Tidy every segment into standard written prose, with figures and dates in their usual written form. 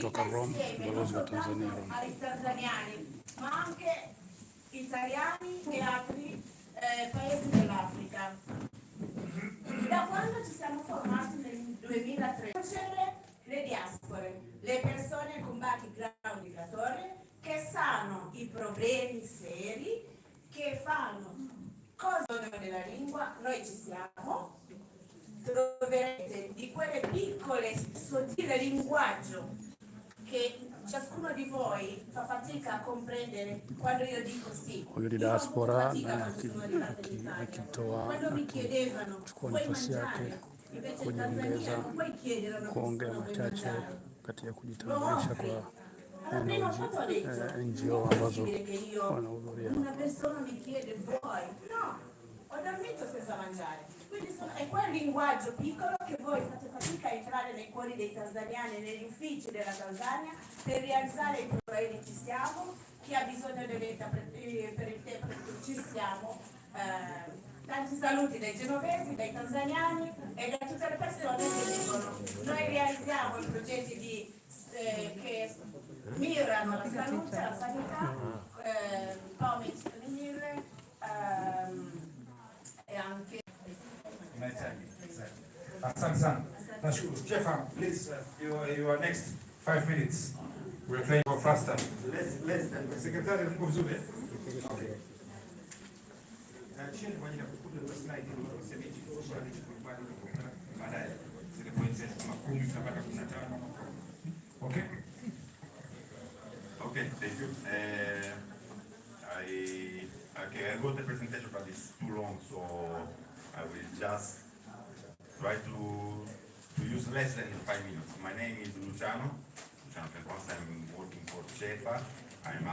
kutoka Rome, balozi wa Tanzania Rome. Ma anche italiani e altri paesi dell'Africa. Da quando ci siamo formati nel 2003, le diaspore, le persone con background migratorio che sanno i problemi seri, che fanno cose della lingua, noi ci siamo. Troverete di quelle piccole, sottile linguaggio che ciascuno di voi fa fatica a comprendere quando io dico sì. Huyu ni diaspora na akitoa kuchukua nafasi yake kujiongeza kuongea machache katika kujitambulisha kwa NGO ambazo wanahudhuria. Ho dormito senza mangiare, quindi è quel linguaggio piccolo che voi fate fatica a entrare nei cuori dei tanzaniani, negli uffici della Tanzania per realizzare i problemi. Ci siamo, chi ha bisogno per il tempo ci siamo. Tanti saluti dai genovesi, dai tanzaniani e da tutte le persone che dicono noi realizziamo i progetti che mirano alla salute, alla sanità, come venire e anche Stefan, please, you are next 5 minutes. We're playing for faster. Let's Secretary Mkutano. Okay. Okay. Okay, thank you. I got the presentation, but it's too long, so I will just try to use less than 5 minutes. My name is Luciano. I'm working for CEPA.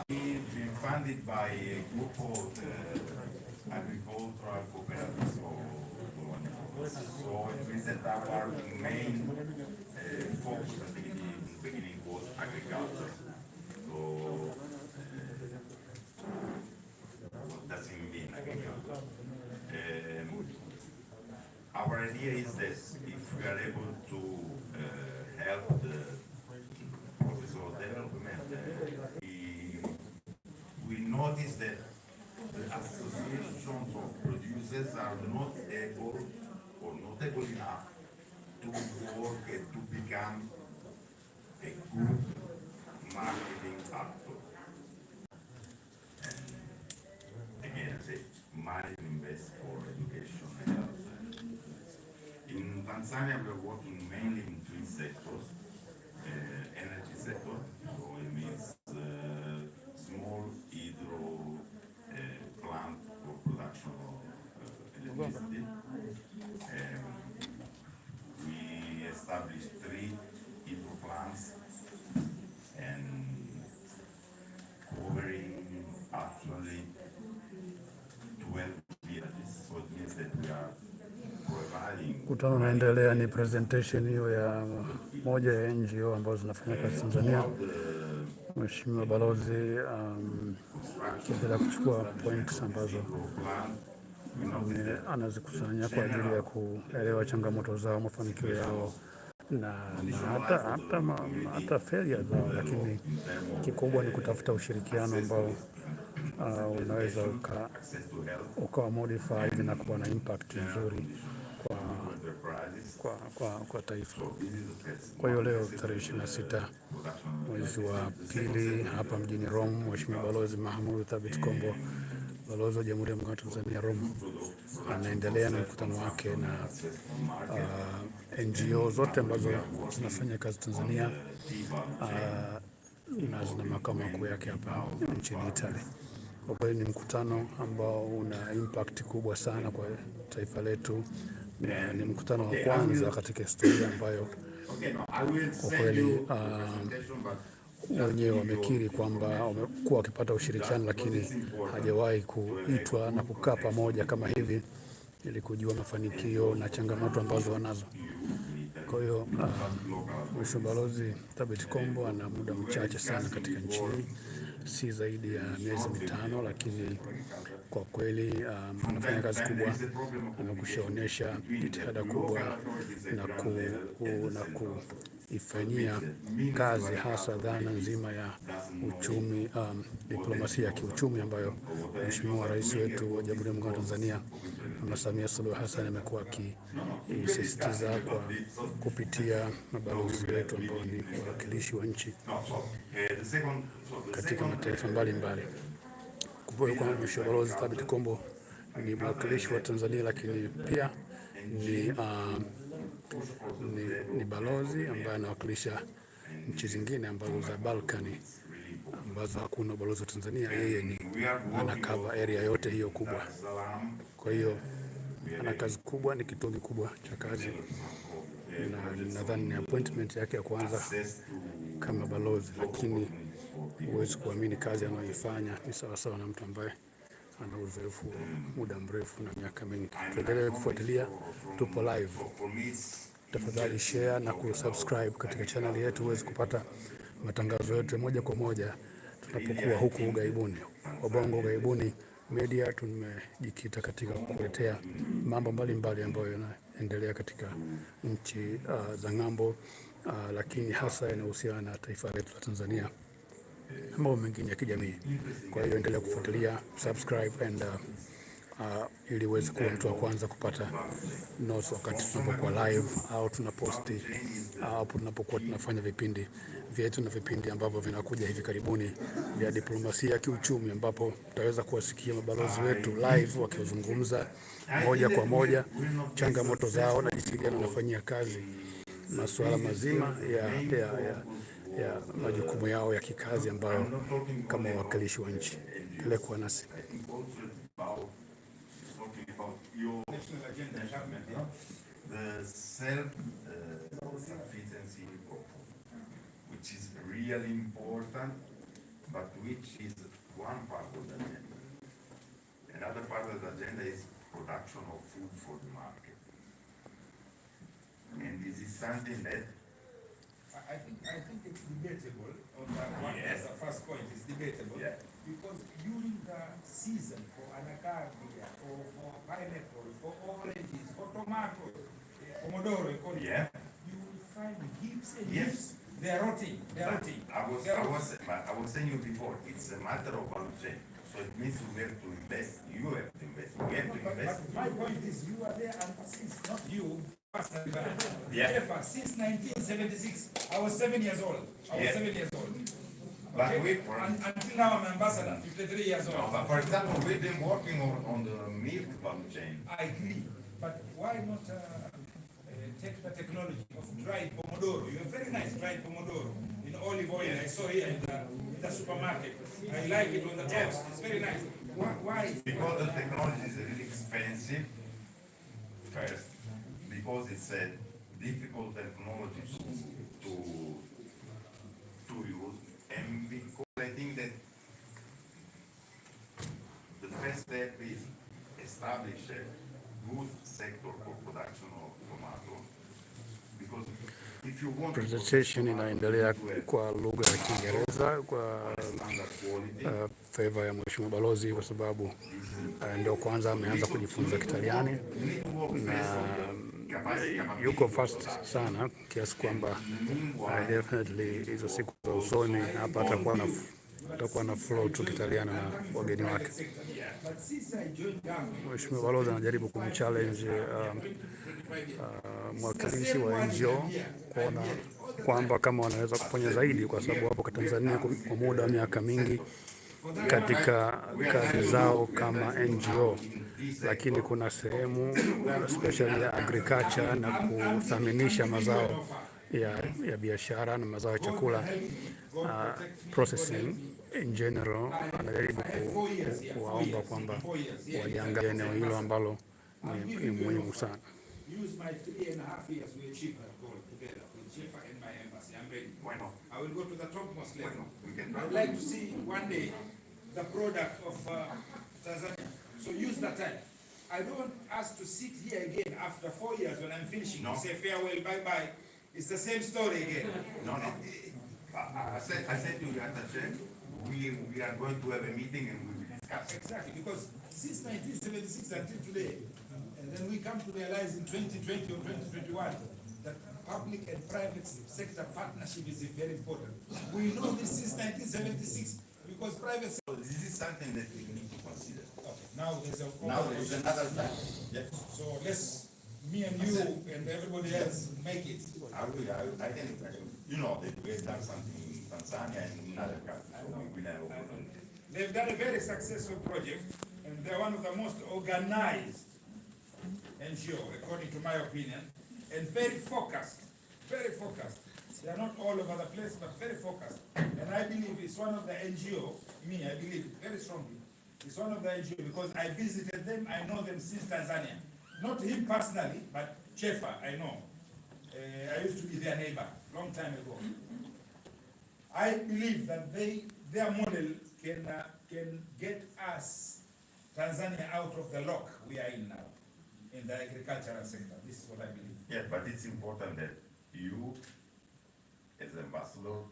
We've been funded by a group of agricultural cooperatives. So it means that our main focus at the beginning was agriculture. So what does it mean, agriculture? Our idea is that if we are able to help the process of development, we notice that the associations of producers are not able or not able enough to work and to become a good marketing actor. And again, I say money to invest for education and health. In Tanzania, we are working mainly in 3 sectors. Energy sector, so it means small hydro plant for production of electricity. We established 3 hydro plants and covering actually 12 villages. So it means that we are Mkutano unaendelea. Ni presentation hiyo ya moja ya NGO ambazo zinafanya kazi Tanzania. Mheshimiwa Balozi akiendelea kuchukua points ambazo anazikusanya kwa ajili ya kuelewa changamoto zao, mafanikio yao na hata failure zao, lakini kikubwa ni kutafuta ushirikiano ambao unaweza ukawa modified na kuwa na impact nzuri kwa taifa. Kwa hiyo leo tarehe 26 mwezi wa pili hapa mjini Rome, Mheshimiwa Balozi Mahmoud Thabit Kombo, balozi wa Jamhuri ya Muungano wa Tanzania Rome, anaendelea na mkutano wake na NGO zote ambazo zinafanya kazi Tanzania na zina makao makuu yake hapa nchini Italy. Kwa kweli ni mkutano ambao una impact kubwa sana kwa taifa letu. Ni mkutano wa kwanza katika historia ambayo kwa kweli wenyewe wamekiri kwamba wamekuwa wakipata ushirikiano, lakini hajawahi kuitwa na kukaa pamoja kama hivi ili kujua mafanikio na changamoto ambazo wanazo. Kwa hiyo Mheshimiwa Balozi Thabit Kombo ana muda mchache sana katika nchi hii, si zaidi ya miezi 5, lakini kwa kweli anafanya kazi kubwa, amekushaonyesha jitihada kubwa na kuifanyia kazi hasa dhana nzima ya uchumi, diplomasia ya kiuchumi ambayo Mheshimiwa Rais wetu wa Jamhuri ya Muungano wa Tanzania Mama Samia Suluhu Hassan amekuwa akisisitiza kwa kupitia mabalozi wetu ambao ni wawakilishi wa nchi katika mataifa mbalimbali. Kumbuka kwamba Mheshimiwa Balozi Thabit Kombo ni mwakilishi wa Tanzania, lakini pia ni balozi ambaye anawakilisha nchi zingine ambazo za Balkani ambazo hakuna balozi wa Tanzania. Yeye ana cover area yote hiyo kubwa. Kwa hiyo ana kazi kubwa, ni kituo kikubwa cha kazi, na nadhani ni appointment yake ya kwanza kama balozi, lakini huwezi kuamini kazi anayoifanya ni sawasawa na mtu ambaye ana uzoefu muda mrefu na miaka mingi. Tuendelee kufuatilia, tupo live. Tafadhali share na kusubscribe katika channel yetu uweze kupata matangazo yetu moja kwa moja tunapokuwa huku ughaibuni. Wabongo Ughaibuni Media tumejikita katika kukuletea mambo mbalimbali ambayo yanaendelea katika nchi za ng'ambo, lakini hasa yanahusiana na taifa letu la Tanzania, mambo mengine ya kijamii. Kwa hiyo endelea kufuatilia, subscribe and ili uweze kuwa mtu wa kwanza kupata notes wakati tunapokuwa live au tunaposti au tunapokuwa tunafanya vipindi vyetu na vipindi ambavyo vinakuja hivi karibuni vya diplomasia ya kiuchumi, ambapo tutaweza kuwasikia mabalozi wetu live wakizungumza moja kwa moja changamoto zao na jinsi gani wanafanyia kazi masuala mazima ya majukumu yao ya kikazi ambayo kama wawakilishi wa nchi. Endelea kuwa nasi. The self-sufficiency which is really important, but which is one part of the agenda. Another part of the agenda is production of food for the market. And this is something that I think it's debatable on that one. Yes. The first point is debatable. Yeah. Because during the season for anacardi, for pineapple, for oranges, for tomatoes, pomodoro, yeah, you will find heaps and yes, heaps. They are rotting. They are rotting. I was saying you before, it's a matter of budget. So it means we have to invest. You have to invest. We have to invest. But my point is, you are there, and since not you. Yeah. Since 1976, I was 7 years old. I was 7 years old. But okay? Until now, I'm ambassador, 53 years old. No, but for example, we've been working on the milk value chain. I agree. But why not take the technology of dried pomodoro? You have very nice dried pomodoro in olive oil. I saw here in the supermarket. I like it on the toast. It's very nice. Why? Because the technology is really expensive, first. Because it's a difficult technology to use, and because I think that the first step is establish a good sector for production of tomato. Because if you want presentation inaendelea kwa lugha ya Kiingereza kwa favor ya Mheshimiwa Balozi, kwa sababu ndio kwanza ameanza kujifunza Kitaliani na yuko fast sana kiasi kwamba definitely hizo siku za usoni hapa atakuwa na flow tu Kitaliano na wageni wake. Mheshimiwa Balozi anajaribu kumchallenge mwakilishi wa NGO kuona kwamba kama wanaweza kufanya zaidi, kwa sababu hapo kwa Tanzania kwa muda wa miaka mingi katika kazi zao kama NGO, lakini kuna sehemu especially ya agriculture na kuthaminisha mazao ya biashara na mazao ya chakula, processing in general. Anajaribu kuwaomba kwamba waliangalia eneo hilo ambalo ni muhimu sana. I will go to the topmost level. I'd like to see one day the product of Tanzania. So use that time. I don't want us to sit here again after 4 years when I'm finishing. No. Say farewell, bye-bye. It's the same story again. No. I said to you at the church, we are going to have a meeting and we will discuss. Exactly, because since 1976 until today, and then we come to realize in 2020 or 2021 that public and private sector partnership is very important. We know this since 1976 because private sector. So this is something that we need to consider. Okay, now there is another time. Yes. So let's, me and you and everybody else make it. I can, you know, that we have done something in Tanzania and in other countries, so we will have opportunity. They've done a very successful project, and they're one of the most organized NGO, according to my opinion, and very focused, very focused. They are not all over the place, but very focused. And I believe it's one of the NGO, I believe very strongly, it's one of the NGO because I visited them, I know them since Tanzania. Not him personally, but Chefa, I know. I used to be their neighbor, long time ago. I believe that their model can get us, Tanzania, out of the lock we are in now, in the agricultural sector. This is what I believe. Yes, but it's important that you, as ambassador,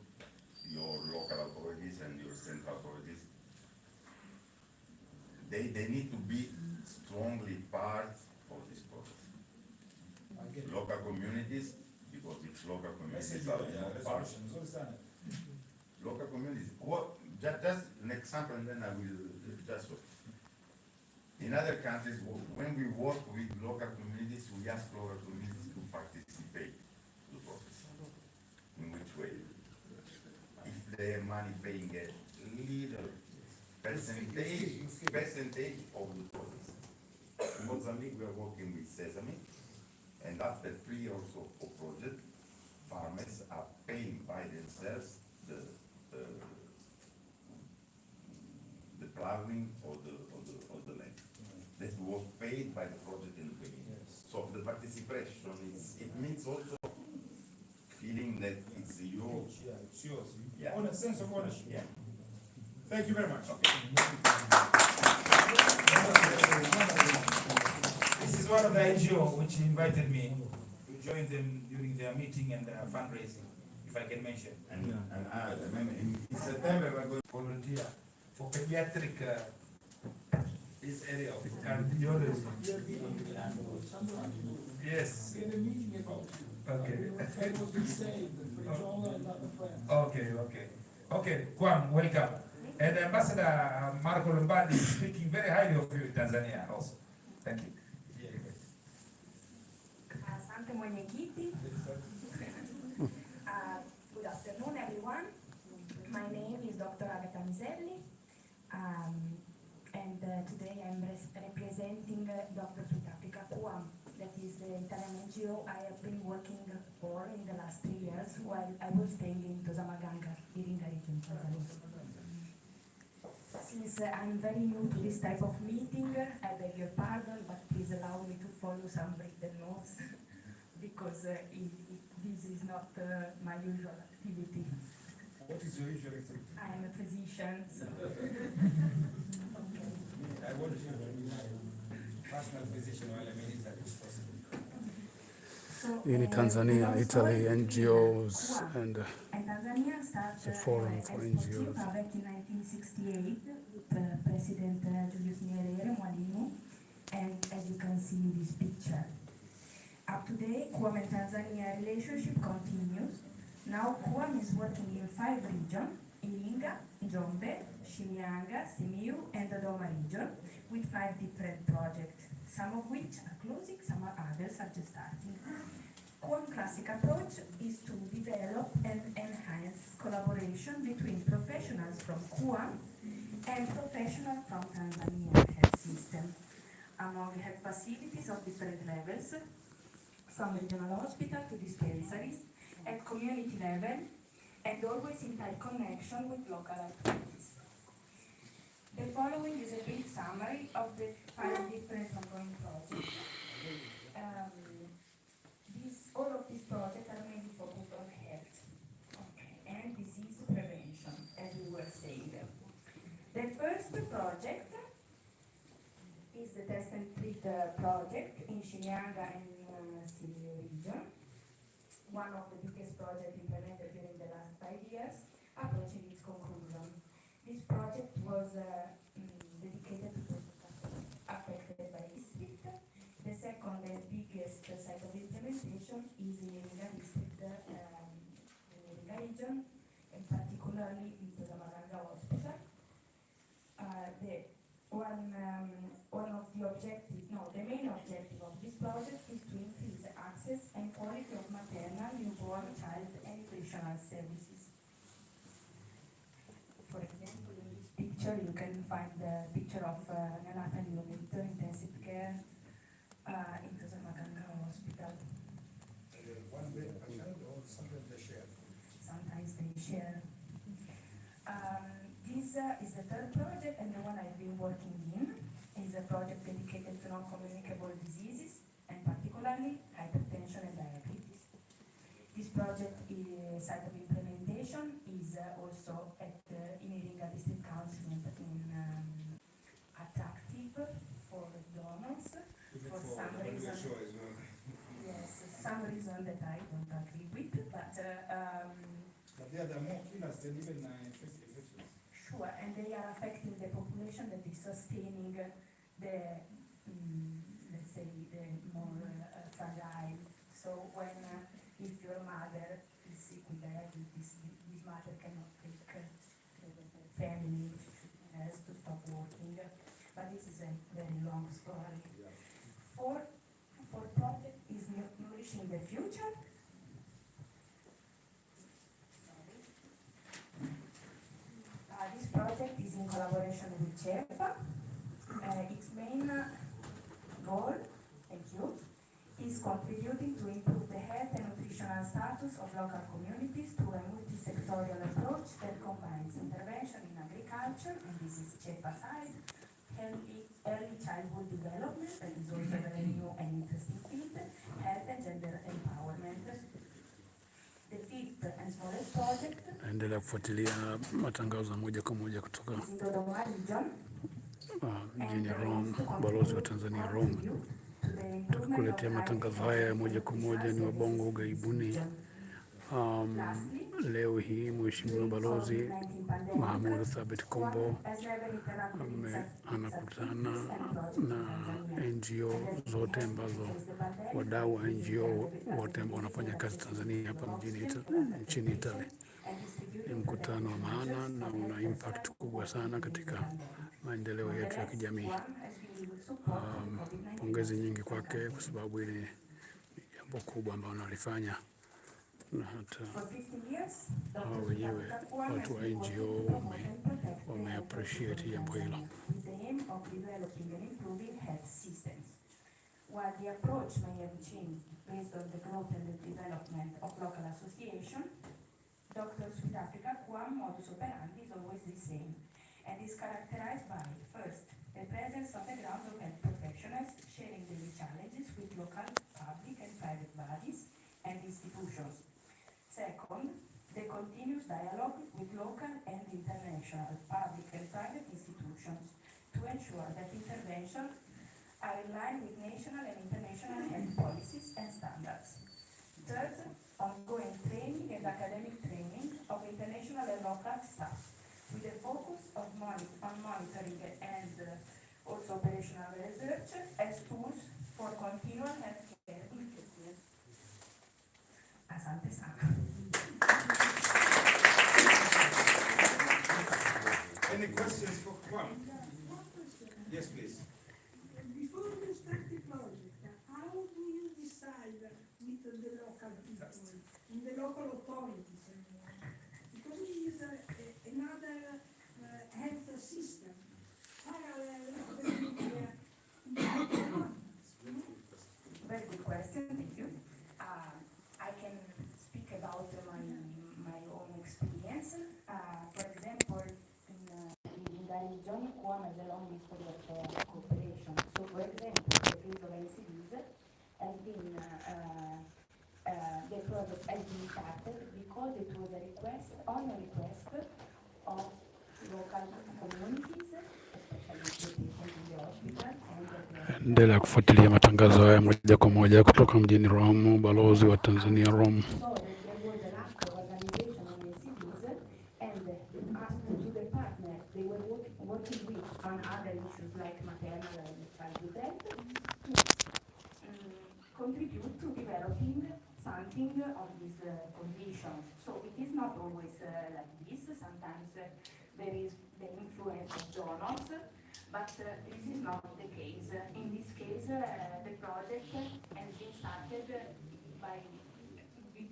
your local authorities and your central authorities, they need to be strongly part of this process. Local communities, because it's local communities are not part. Local communities. Just an example, and then I will just. In other countries, when we work with local communities, we ask local communities to participate in the process. In which way? If they have money paying a little percentage of the process. In Mozambique, we are working with Sesame, and after 3 years of project, farmers are paying by themselves the plowing of the land. That was paid by the project in the beginning. Yes. So the participation, it means also feeling that it's yours. Yeah, it's yours. Yeah. On a sense of ownership. Yeah. Thank you very much. Okay. This is one of the NGO which invited me to join them during their meeting and their fundraising, if I can mention. And I remember in September we're going to Volunteer for pediatric this area of cardiology. Yes. Okay, Kwan, welcome. And Ambassador Marco Lombardi is speaking very highly of you in Tanzania also. Thank you. Asante mwenyekiti. Good afternoon, everyone. My name is Dr. Agata Miselli, and today I'm representing Dr. Sweet Africa Kwan. That is the Italian NGO I have been working for in the last 3 years while I was staying in Tosamaganga, Iringa region, Tanzania. Since I'm very new to this type of meeting, I beg your pardon, but please allow me to follow some written notes because this is not my usual activity. What is your usual activity? I am a physician, so... I want you to be my personal physician while I'm in Italy, if possible. In Tanzania, Italy, NGOs, and Tanzania started a forum for NGOs. Back in 1968 with President Julius Nyerere, Mwalimu, and as you can see in this picture. Up to date, Kuam and Tanzania relationship continues. Now Kuam is working in 5 regions, Iringa, Njombe, Shinyanga, Simiyu, and Dodoma region, with 5 different projects, some of which are closing, some are others are just starting. Kuam classic approach is to develop and enhance collaboration between professionals from Kuam and professionals from Tanzania health system, among health facilities of different levels, from regional hospital to dispensaries, at community level, and always in tight connection with local authorities. The following is a brief summary of the 5 different ongoing projects. All of these projects are mainly focused on health and disease prevention, as we were saying. The first project is the test and treat project in Shinyanga and Simiyu region, one of the biggest projects implemented during the last 5 years, approaching its conclusion. This project was dedicated to those affected by district. The second and biggest site of implementation implementation is in Iringa district, in Iringa region, and particularly in the MAANA hospital. The main objective of this project is to increase access and quality of maternal, newborn, child, and nutritional services. For example, in this picture, you can find the picture of neonatal unit intensive care in the MAANA hospital. One bed per child, or sometimes they share? Sometimes they share. This is the third project, and the one I've been working in is a project dedicated to non-communicable diseases, and particularly hypertension and diabetes. This project site of implementation is also at in Iringa District Council in attractive for donors for some reason. Yes, some reason that I don't agree with, but there are more killers than even infections. Sure, and they are affecting the population that is sustaining the, let's say, the more fragile. So when, if your mother is sick with diabetes, this mother cannot take the family and has to stop working. But this is a very long story. Yeah. For project is nourishing the future. This project is in collaboration with CEPA. Its main goal, thank you, is contributing to improve the health and nutritional status of local communities through a multi-sectorial approach that combines intervention in agriculture, and this is CEPA side, early childhood development, that is also a very new and interesting field, health and gender empowerment. The fifth and smallest project Naendelea kufuatilia matangazo moja kwa moja kutoka mjini Rome, balozi wa Tanzania Rome. Tukikuletea matangazo haya moja kwa moja ni wabongo ughaibuni. Leo hii Mheshimiwa Balozi Mahmoud Thabit Kombo anakutana na NGO zote ambazo wadau wa NGO wote ambao wanafanya kazi Tanzania hapa nchini Italy. Ni mkutano wa maana na una impact kubwa sana katika maendeleo yetu ya kijamii. Pongezi nyingi kwake kwa sababu hili ni jambo kubwa ambalo analifanya, na hata hao wenyewe watu wa NGO wame appreciate jambo hilo. While the approach may have changed based on the growth and the development of local association, Doctors with Africa QAM modus operandi is always the same, and is characterized by, first, the presence on the ground of health professionals sharing daily challenges with local public and private bodies and institutions. Second, the continuous dialogue with local and international public and private institutions to ensure that interventions are in line with national and international health policies and standards. Third, ongoing training and academic training of international and local staff, with a focus on monitoring and also operational research as tools for continual healthcare improvement. Asante sana. Any questions for Kwan? Yes, please. Before you start the project, how do you decide with the local people, in the local authorities? Because it is another health system, parallel Very good question, thank you. I can speak about my own experience. For example, in the region, QAM has a long history of cooperation. So, for example, the case of NCDs has been, the project has been started because it was a request, on a request of local communities, especially the patients in the hospital. Endelea kufuatilia matangazo haya moja kwa moja kutoka mjini Rome, balozi wa Tanzania Rome. So there was an act of organization on NCDs, and asked to the partner they were working with on other issues like maternal and childhood health to contribute to developing focusing on these conditions. So it is not always like this. Sometimes there is the influence of donors, but this is not the case. In this case, the project has been started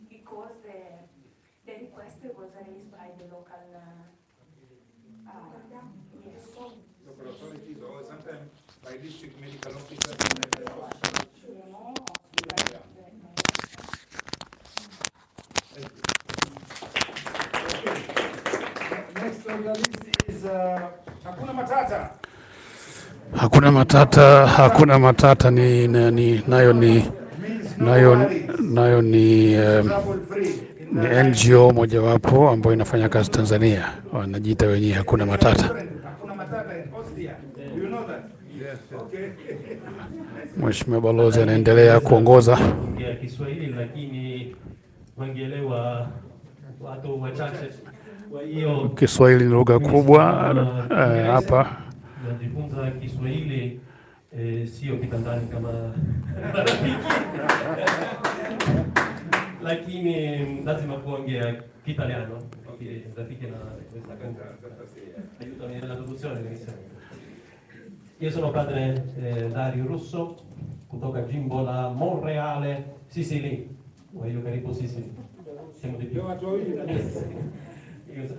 because the request was raised by the local local authorities, or sometimes by district medical officers. Next on the list is Hakuna Matata. Hakuna matata, hakuna matata nayo ni NGO mojawapo ambayo inafanya kazi Tanzania, wanajiita wenyewe Hakuna Matata. Hakuna Matata in Austria. You know that? Yes. Okay. Mheshimiwa Balozi anaendelea kuongoza. Kiswahili lakini wangeelewa watu wachache. Kwa hiyo Kiswahili ni lugha kubwa hapa. Najifunza Kiswahili sio kitandani kama lakini lazima kuongea Kitaliano perché na questa aiutami nella traduzione. Io sono padre Dario Russo, kutoka jimbo la Monreale, Sicily. Io karibu Sicily. Siamo di più.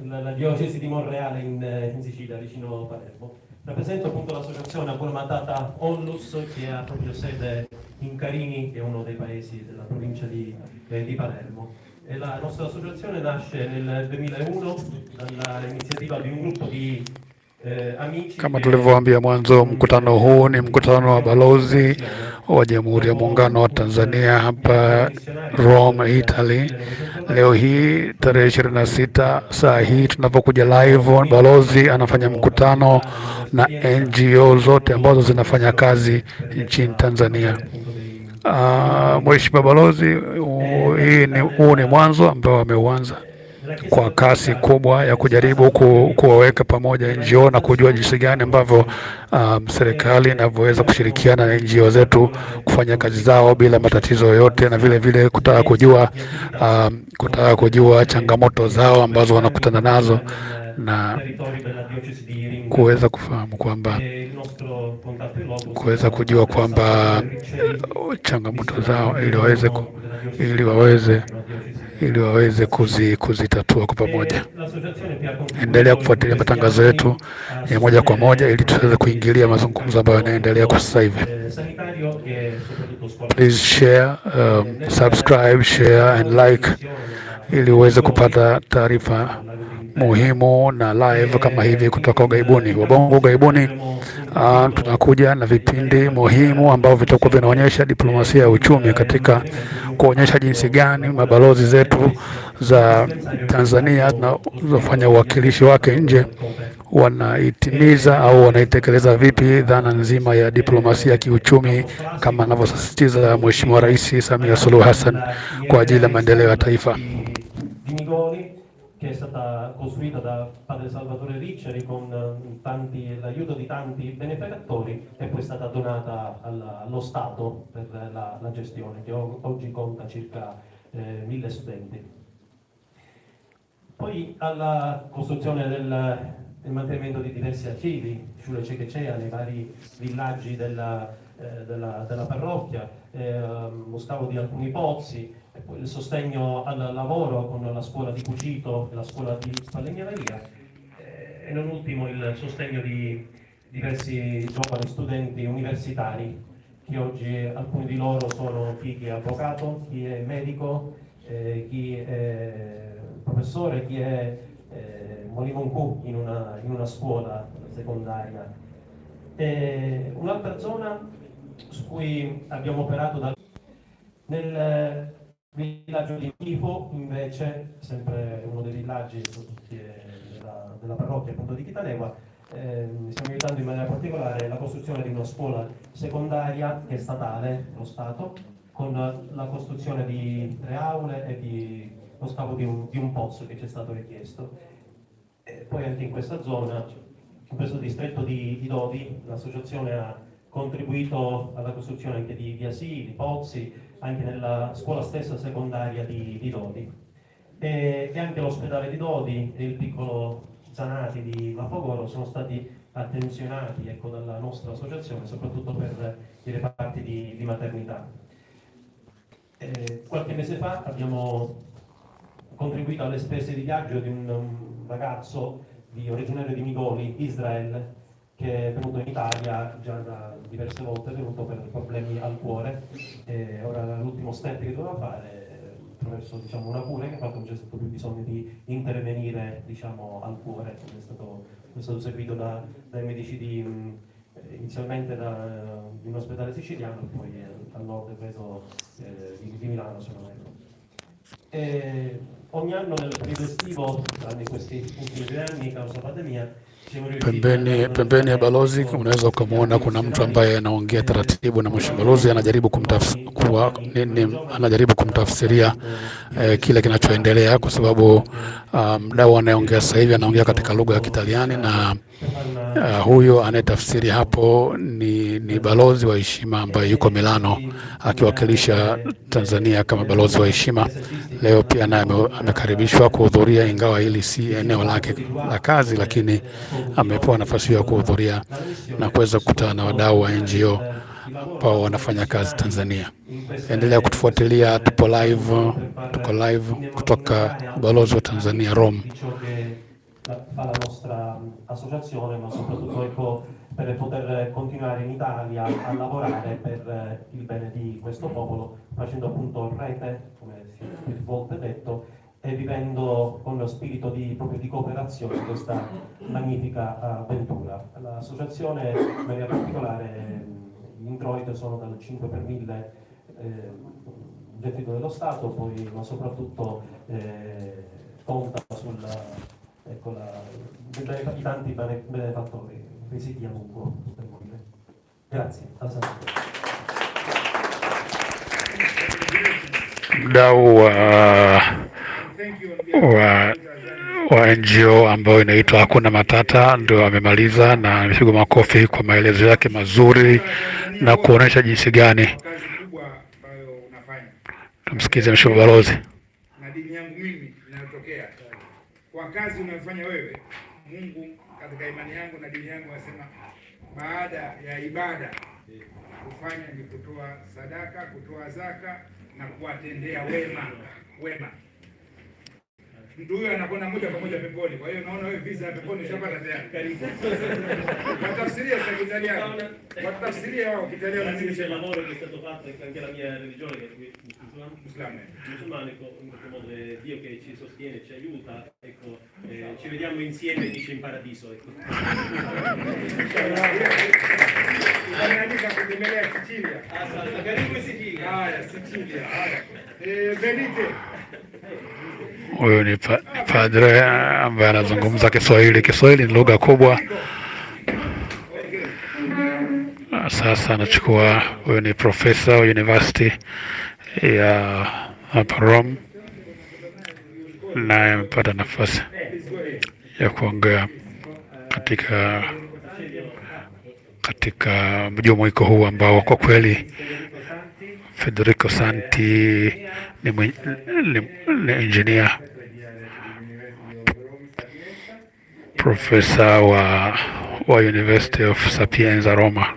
La diocesi di Monreale in Sicilia, vicino a Palermo. Rappresento appunto l'associazione Hakuna Matata Onlus, che ha proprio sede in Carini, che è uno dei paesi della provincia di Palermo. E la nostra associazione nasce nel 2001 dall'iniziativa di un gruppo di amici. Kama tulivyoambia mwanzo, mkutano huu ni mkutano wa balozi wa Jamhuri ya Muungano wa Tanzania hapa Rome, Italy. Leo hii tarehe 26 saa hii tunapokuja live, balozi anafanya mkutano na NGO zote ambazo zinafanya kazi nchini Tanzania. Mheshimiwa Balozi, huu ni mwanzo ambao wameuanza kwa kasi kubwa ya kujaribu kuwaweka pamoja NGO na kujua jinsi gani ambavyo serikali inavyoweza kushirikiana na NGO zetu kufanya kazi zao bila matatizo yoyote, na vile vile kutaka kujua changamoto zao ambazo wanakutana nazo na kuweza kufahamu kwamba kujua kwamba changamoto zao ili waweze kuzitatua kwa pamoja. Endelea kufuatilia matangazo yetu ya moja kwa moja ili tuweze kuingilia mazungumzo ambayo yanaendelea kwa sasa hivi. Please share, subscribe, share and like ili uweze kupata taarifa muhimu na live kama hivi kutoka ughaibuni. Wabongo ughaibuni, tunakuja na vipindi muhimu ambavyo vitakuwa vinaonyesha diplomasia ya uchumi katika kuonyesha jinsi gani mabalozi zetu za Tanzania zinazofanya uwakilishi wake nje wanaitimiza au wanaitekeleza vipi dhana nzima ya diplomasia ya kiuchumi kama anavyosisitiza Mheshimiwa Rais Samia Suluhu Hassan kwa ajili ya maendeleo ya taifa. Che è stata costruita da padre Salvatore Ricciari con l'aiuto di tanti benefattori e poi è stata donata allo Stato per la gestione, che oggi conta circa 1000 studenti. Poi alla costruzione del mantenimento di diversi archivi, sulle Cecechea, nei vari villaggi della parrocchia, lo scavo di alcuni pozzi, e poi il sostegno al lavoro con la scuola di cucito e la scuola di falegnameria, e non ultimo il sostegno di diversi giovani studenti universitari, che oggi alcuni di loro sono chi è avvocato, chi è medico, chi è professore, chi è Molimoncu in una scuola secondaria. Un'altra zona su cui abbiamo operato nel villaggio di Tifo, invece, sempre uno dei villaggi della parrocchia appunto di Chitanegua, stiamo aiutando in maniera particolare la costruzione di una scuola secondaria che è statale, lo Stato, con la costruzione di 3 aule e lo scavo di un pozzo che ci è stato richiesto. E poi anche in questa zona, in questo distretto di Dodi, l'associazione ha contribuito alla costruzione anche di asili, di pozzi, anche nella scuola stessa secondaria di Dodi. E anche l'ospedale di Dodi e il piccolo Zanati di Mafogoro sono stati attenzionati, ecco, dalla nostra associazione, soprattutto per i reparti di maternità. Qualche mese fa abbiamo contribuito alle spese di viaggio di un ragazzo originario di Migoli, Israele, che è venuto in Italia già da diverse volte, è venuto per problemi al cuore, e ora l'ultimo stent che doveva fare attraverso, diciamo, una cura che ha fatto, non c'è stato più bisogno di intervenire, diciamo, al cuore, è stato seguito dai medici inizialmente di un ospedale siciliano e poi al nord, credo, di Milano, se non erro. Ogni anno nel periodo estivo, tranne questi ultimi 2 anni, causa pandemia, Pembeni ya Balozi unaweza ukamwona kuna mtu ambaye anaongea taratibu na Mheshimiwa Balozi anajaribu kumtafsiria kile kinachoendelea, kwa sababu mdau anayeongea sasa hivi anaongea katika lugha ya Kitaliani, na huyo anayetafsiri hapo ni balozi wa heshima ambaye yuko Milano akiwakilisha Tanzania kama balozi wa heshima. Leo pia naye amekaribishwa kuhudhuria, ingawa hili si eneo lake la kazi, lakini amepewa nafasi ya kuhudhuria na kuweza kukutana na wadau wa NGO ambao wanafanya kazi Tanzania. Endelea kutufuatilia, tuko live kutoka balozi wa Tanzania Rome. Fa la nostra associazione, ma soprattutto, ecco, per poter continuare in Italia a lavorare per il bene di questo popolo, facendo appunto rete, come si è più volte detto, e vivendo con lo spirito proprio di cooperazione questa magnifica avventura. L'associazione, in maniera particolare, gli introiti sono dal 5 per 1000 gettito dello Stato, poi, ma soprattutto conta i tanti benefattori risiti a lungo per morire. Grazie. Mdau wa NGO ambayo inaitwa Hakuna Matata ndio amemaliza, na amepigwa makofi kwa maelezo yake mazuri na kuonesha jinsi gani. Tumsikize Mheshimiwa Balozi. Na dini yangu mimi inayotokea kwa kazi unayofanya wewe, Mungu katika imani yangu na dini yangu anasema baada ya ibada kufanya ni kutoa sadaka, kutoa zaka na kuwatendea wema. Mtu huyo anakwenda moja kwa moja peponi. Kwa hiyo naona wewe visa ya peponi ushapata tayari. Karibu. Watafsiria sasa Kitaliano. Watafsiria wao Kitaliano, na mimi c'è il lavoro che è stato fatto anche la mia religione, che è musulmane, come Dio che ci sostiene, ci aiuta, ecco, ci vediamo insieme, dice, in paradiso, ecco. Anaandika kutembelea Sicilia. Karibu Sicilia. Haya, Sicilia. Haya. Benite. Huyu ni padre ambaye anazungumza Kiswahili. Kiswahili ni lugha kubwa. Sasa anachukua, huyu ni profesa wa university ya hapa Rome, naye amepata nafasi ya kuongea katika mjumuiko huu ambao kwa kweli Federico Santi ni engineer, profesa wa University of Sapienza Roma.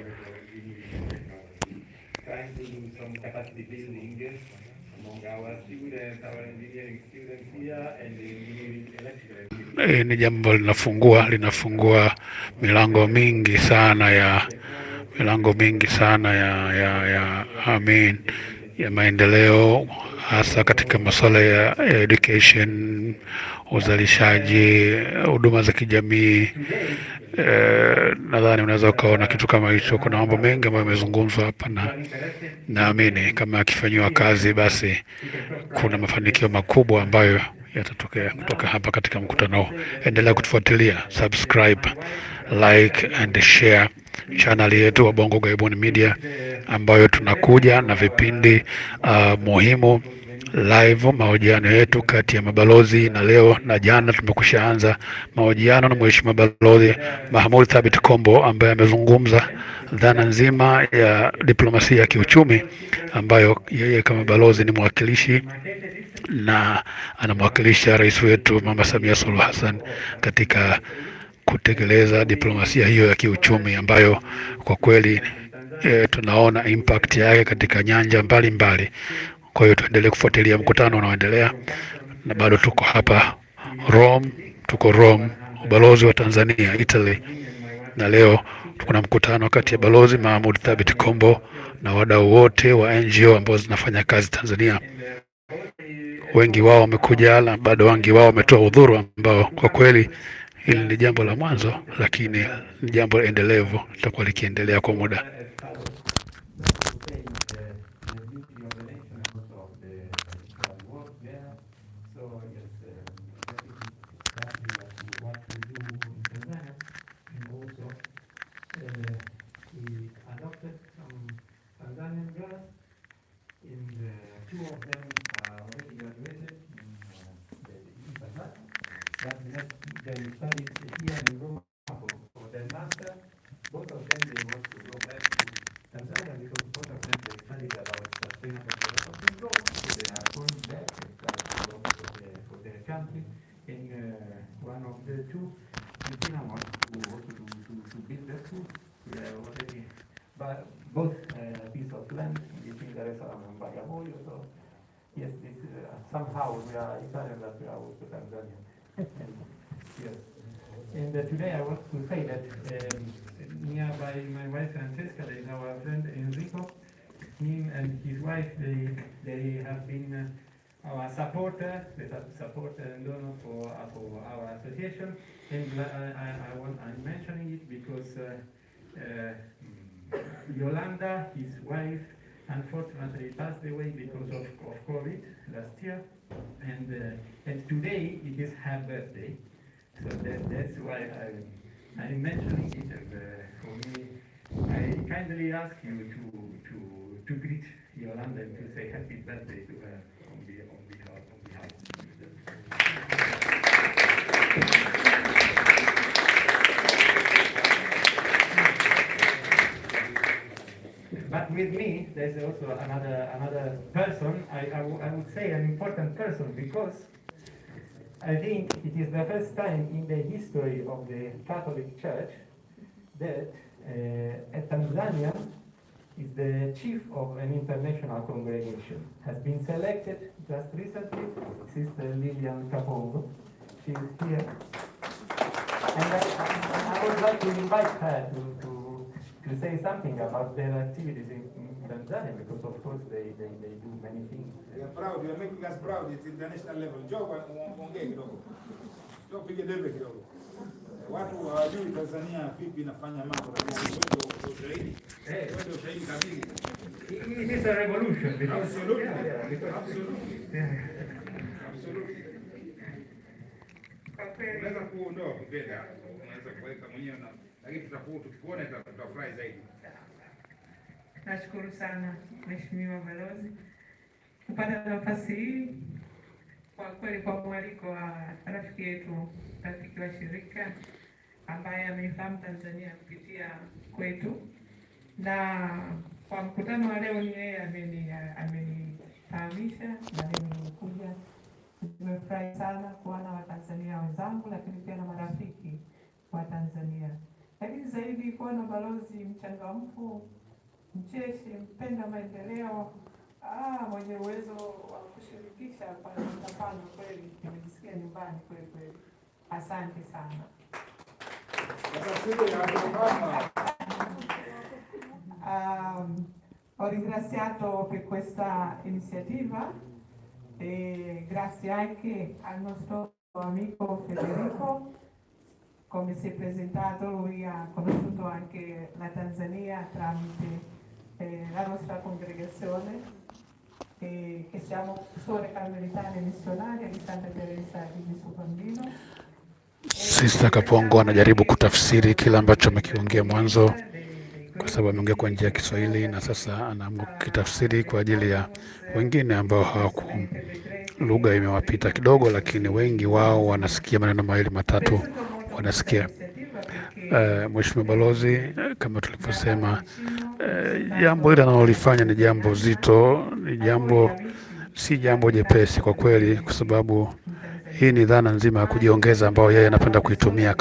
Ni jambo linafungua milango mingi sana ya maendeleo, hasa katika masuala ya education, uzalishaji, huduma za kijamii. Nadhani unaweza ukaona kitu kama hicho. Kuna mambo mengi ambayo yamezungumzwa hapa, na naamini kama akifanywa kazi, basi kuna mafanikio makubwa ambayo yatatokea kutoka hapa katika mkutano. Endelea kutufuatilia, subscribe, like and share channel yetu wa Bongo Gaibuni Media, ambayo tunakuja na vipindi muhimu live mahojiano yetu kati ya mabalozi, na leo na jana tumekushaanza mahojiano na Mheshimiwa Balozi Mahmoud Thabit Kombo ambaye amezungumza dhana nzima ya diplomasia ya kiuchumi, ambayo yeye kama balozi ni mwakilishi na anamwakilisha rais wetu Mama Samia Suluhu Hassan katika kutekeleza diplomasia hiyo ya kiuchumi ambayo kwa kweli tunaona impact yake katika nyanja mbalimbali. Kwa hiyo tuendelee kufuatilia mkutano unaoendelea, na bado tuko hapa Rome, ubalozi wa Tanzania Italy, na leo kuna mkutano kati ya Balozi Mahmoud Thabit Kombo na wadau wote wa NGO ambao zinafanya kazi Tanzania. Wengi wao wamekuja na bado wengi wao wametoa udhuru, ambao kwa kweli hili ni jambo la mwanzo, lakini ni jambo endelevu, litakuwa likiendelea kwa muda. One of the two wants to build the school. We are already, but both piece of land in the rest of WADAU. So yes, this somehow we are Italian, but we are also Tanzanian. Yes. And today I want to say that nearby my wife Francesca, there is our friend Enrico. Him and his wife, they have been our supporter, and donor for our association, and I'm mentioning it because Yolanda, his wife, unfortunately passed away because of COVID last year, and today it is her birthday, so that's why I'm mentioning it. And for me, I kindly ask you to greet Yolanda and to say happy birthday to her. But with me, there's also another person. I would say an important person, because I think it is the first time in the history of the Catholic Church that a Tanzanian is the chief of an international congregation. Has been selected just recently, Sister Lilian Kapongo. She is here. And I would like to invite her to say something about their activities in Tanzania, because of course they do many things. We are proud, you are making us proud at international level. Joe, ongea kidogo. Joe, piga debe kidogo. Watu hawajui Tanzania vipi inafanya mambo, lakini wewe ushahidi. Wewe ushahidi kamili. It is a revolution. Absolutely. Unaweza kuondoa kupenda, unaweza kuweka mwenyewe, lakini tukikuona tutafurahi zaidi. Nashukuru sana Mheshimiwa Balozi kupata nafasi hii, kwa kweli kwa mwaliko wa rafiki yetu, rafiki wa shirika ambaye ameifahamu Tanzania kupitia kwetu, na kwa mkutano wa leo ni yeye amenifahamisha na mimi nimekuja. Nimefurahi sana kuona Watanzania wenzangu, lakini pia na marafiki wa Tanzania, lakini zaidi kuona balozi mchangamfu, mcheshi, mpenda maendeleo, mwenye uwezo wa kushirikisha kwa mapana. Kweli nimejisikia nyumbani kweli kweli. Asante sana. Ho ringraziato per questa iniziativa e grazie anche al nostro amico Federico. Come si è presentato, lui ha conosciuto anche la Tanzania tramite la nostra congregazione, che siamo suore carmelitane missionarie di Santa Teresa di Gesù Bambino. Sister Kapongo anajaribu kutafsiri kile ambacho amekiongea mwanzo kwa sababu ameongea kwa njia ya Kiswahili na sasa anakitafsiri kwa ajili ya wengine ambao hawaku lugha imewapita kidogo, lakini wengi wao wanasikia maneno mawili matatu wanasikia. Mheshimiwa Balozi, kama tulivyosema, jambo hili analolifanya ni jambo zito, ni jambo si jambo jepesi kwa kweli, kwa sababu hii ni dhana nzima ya kujiongeza ambayo yeye anapenda kuitumia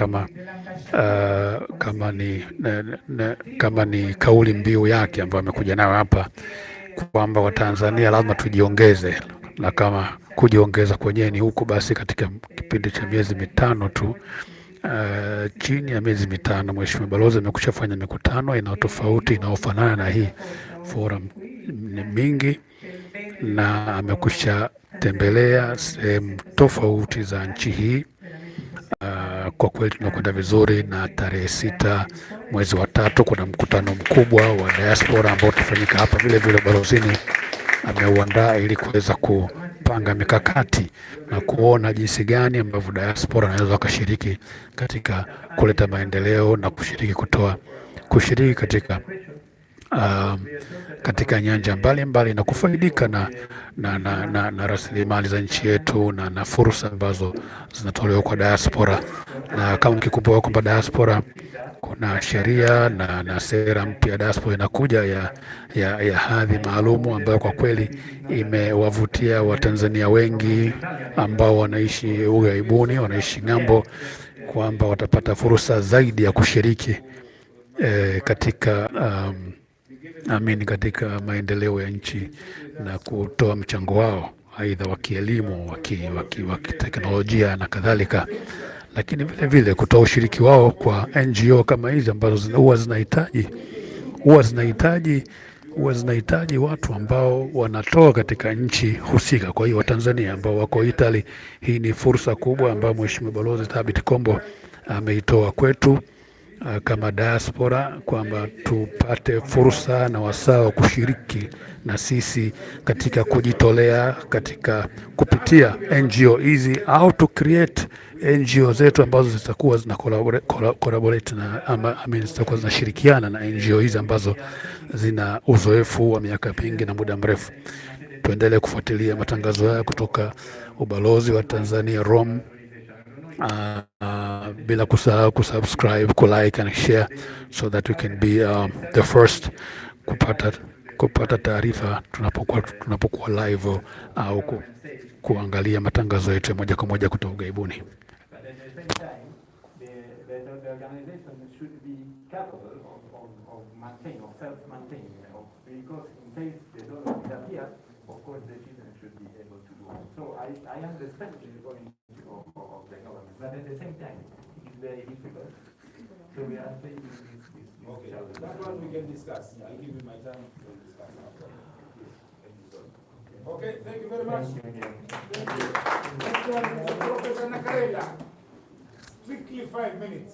kama ni kauli mbiu yake ambayo amekuja nayo hapa, kwamba Watanzania lazima tujiongeze, na kama kujiongeza kwenyewe ni huku, basi katika kipindi cha miezi mitano tu, chini ya miezi mitano, Mheshimiwa Balozi amekwisha fanya mikutano inayotofauti inayofanana na hii forum mingi, na amekwisha tembelea sehemu tofauti za nchi hii. Kwa kweli tunakwenda vizuri, na tarehe 6 mwezi wa 3 kuna mkutano mkubwa wa diaspora ambao utafanyika hapa vile vile Balozini ameuandaa ili kuweza kupanga mikakati na kuona jinsi gani ambavyo diaspora wanaweza wakashiriki katika kuleta maendeleo na kushiriki katika nyanja mbalimbali na kufaidika na rasilimali za nchi yetu na fursa ambazo zinatolewa kwa diaspora. Na kama mkikumbuka kwamba diaspora kuna sheria na sera mpya diaspora inakuja ya hadhi maalumu ambayo kwa kweli imewavutia Watanzania wengi ambao wanaishi ughaibuni, wanaishi ng'ambo, kwamba watapata fursa zaidi ya kushiriki katika maendeleo ya nchi na kutoa mchango wao, aidha wa kielimu, wa kiteknolojia na kadhalika, lakini vile vile kutoa ushiriki wao kwa NGO kama hizi ambazo huwa zinahitaji watu ambao wanatoa katika nchi husika. Kwa hiyo Watanzania ambao wako Italy, hii ni fursa kubwa ambayo Mheshimiwa Balozi Thabit Kombo ameitoa kwetu kama diaspora, kwamba tupate fursa na wasaa wa kushiriki na sisi katika kujitolea katika kupitia NGO hizi, au to create NGO zetu ambazo zitakuwa zina collaborate zitakuwa zinashirikiana na NGO hizi ambazo zina uzoefu wa miaka mingi na muda mrefu. Tuendelee kufuatilia matangazo haya kutoka ubalozi wa Tanzania Rome, bila kusahau kusubscribe, kulike and share so that we can be the first kupata taarifa tunapokuwa live au kuangalia matangazo yetu moja kwa moja kutoka ughaibuni. But at the same time, it's very difficult. So we are facing this. Okay, that one we can discuss. I'll give you my time to discuss after. Okay, thank you very much. Thank you. Next one is Professor Nakarela. Strictly 5 minutes.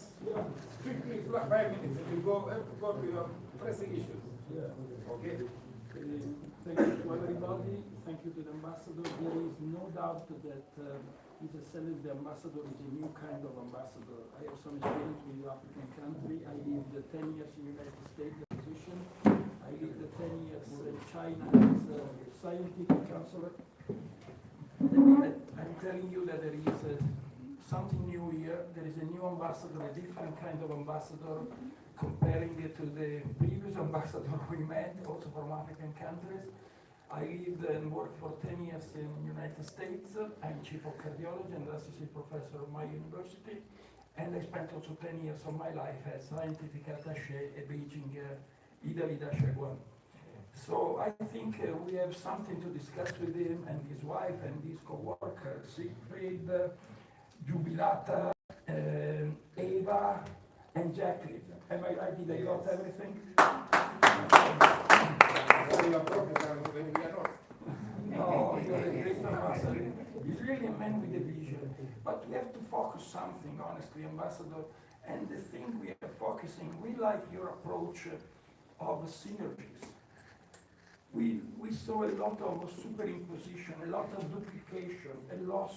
Strictly 5 minutes. And you go to your pressing issues. Yeah. Okay. Thank you to everybody. Thank you to the ambassador. There is no doubt that he's selling the ambassador is a new kind of ambassador. I have some experience with the African country. I lived 10 years in the United States as a physician. I lived 10 years in China as a scientific counselor. I'm telling you that there is something new here. There is a new ambassador, a different kind of ambassador, comparing it to the previous ambassador we met, also from African countries. I lived and worked for 10 years in the United States. I'm chief of cardiology and associate professor of my university. And I spent also 10 years of my life as scientific attaché at Beijing, Italy-1. So I think we have something to discuss with him and his wife and his co-workers, Siegfried, Jubilata, Eva, and Jacqueline. Am I right? Did I got everything? No, you're a great ambassador. He's really a man with a vision. But we have to focus something, honestly, Ambassador. And the thing we are focusing, we like your approach of synergies. We saw a lot of superimposition, a lot of duplication, a lot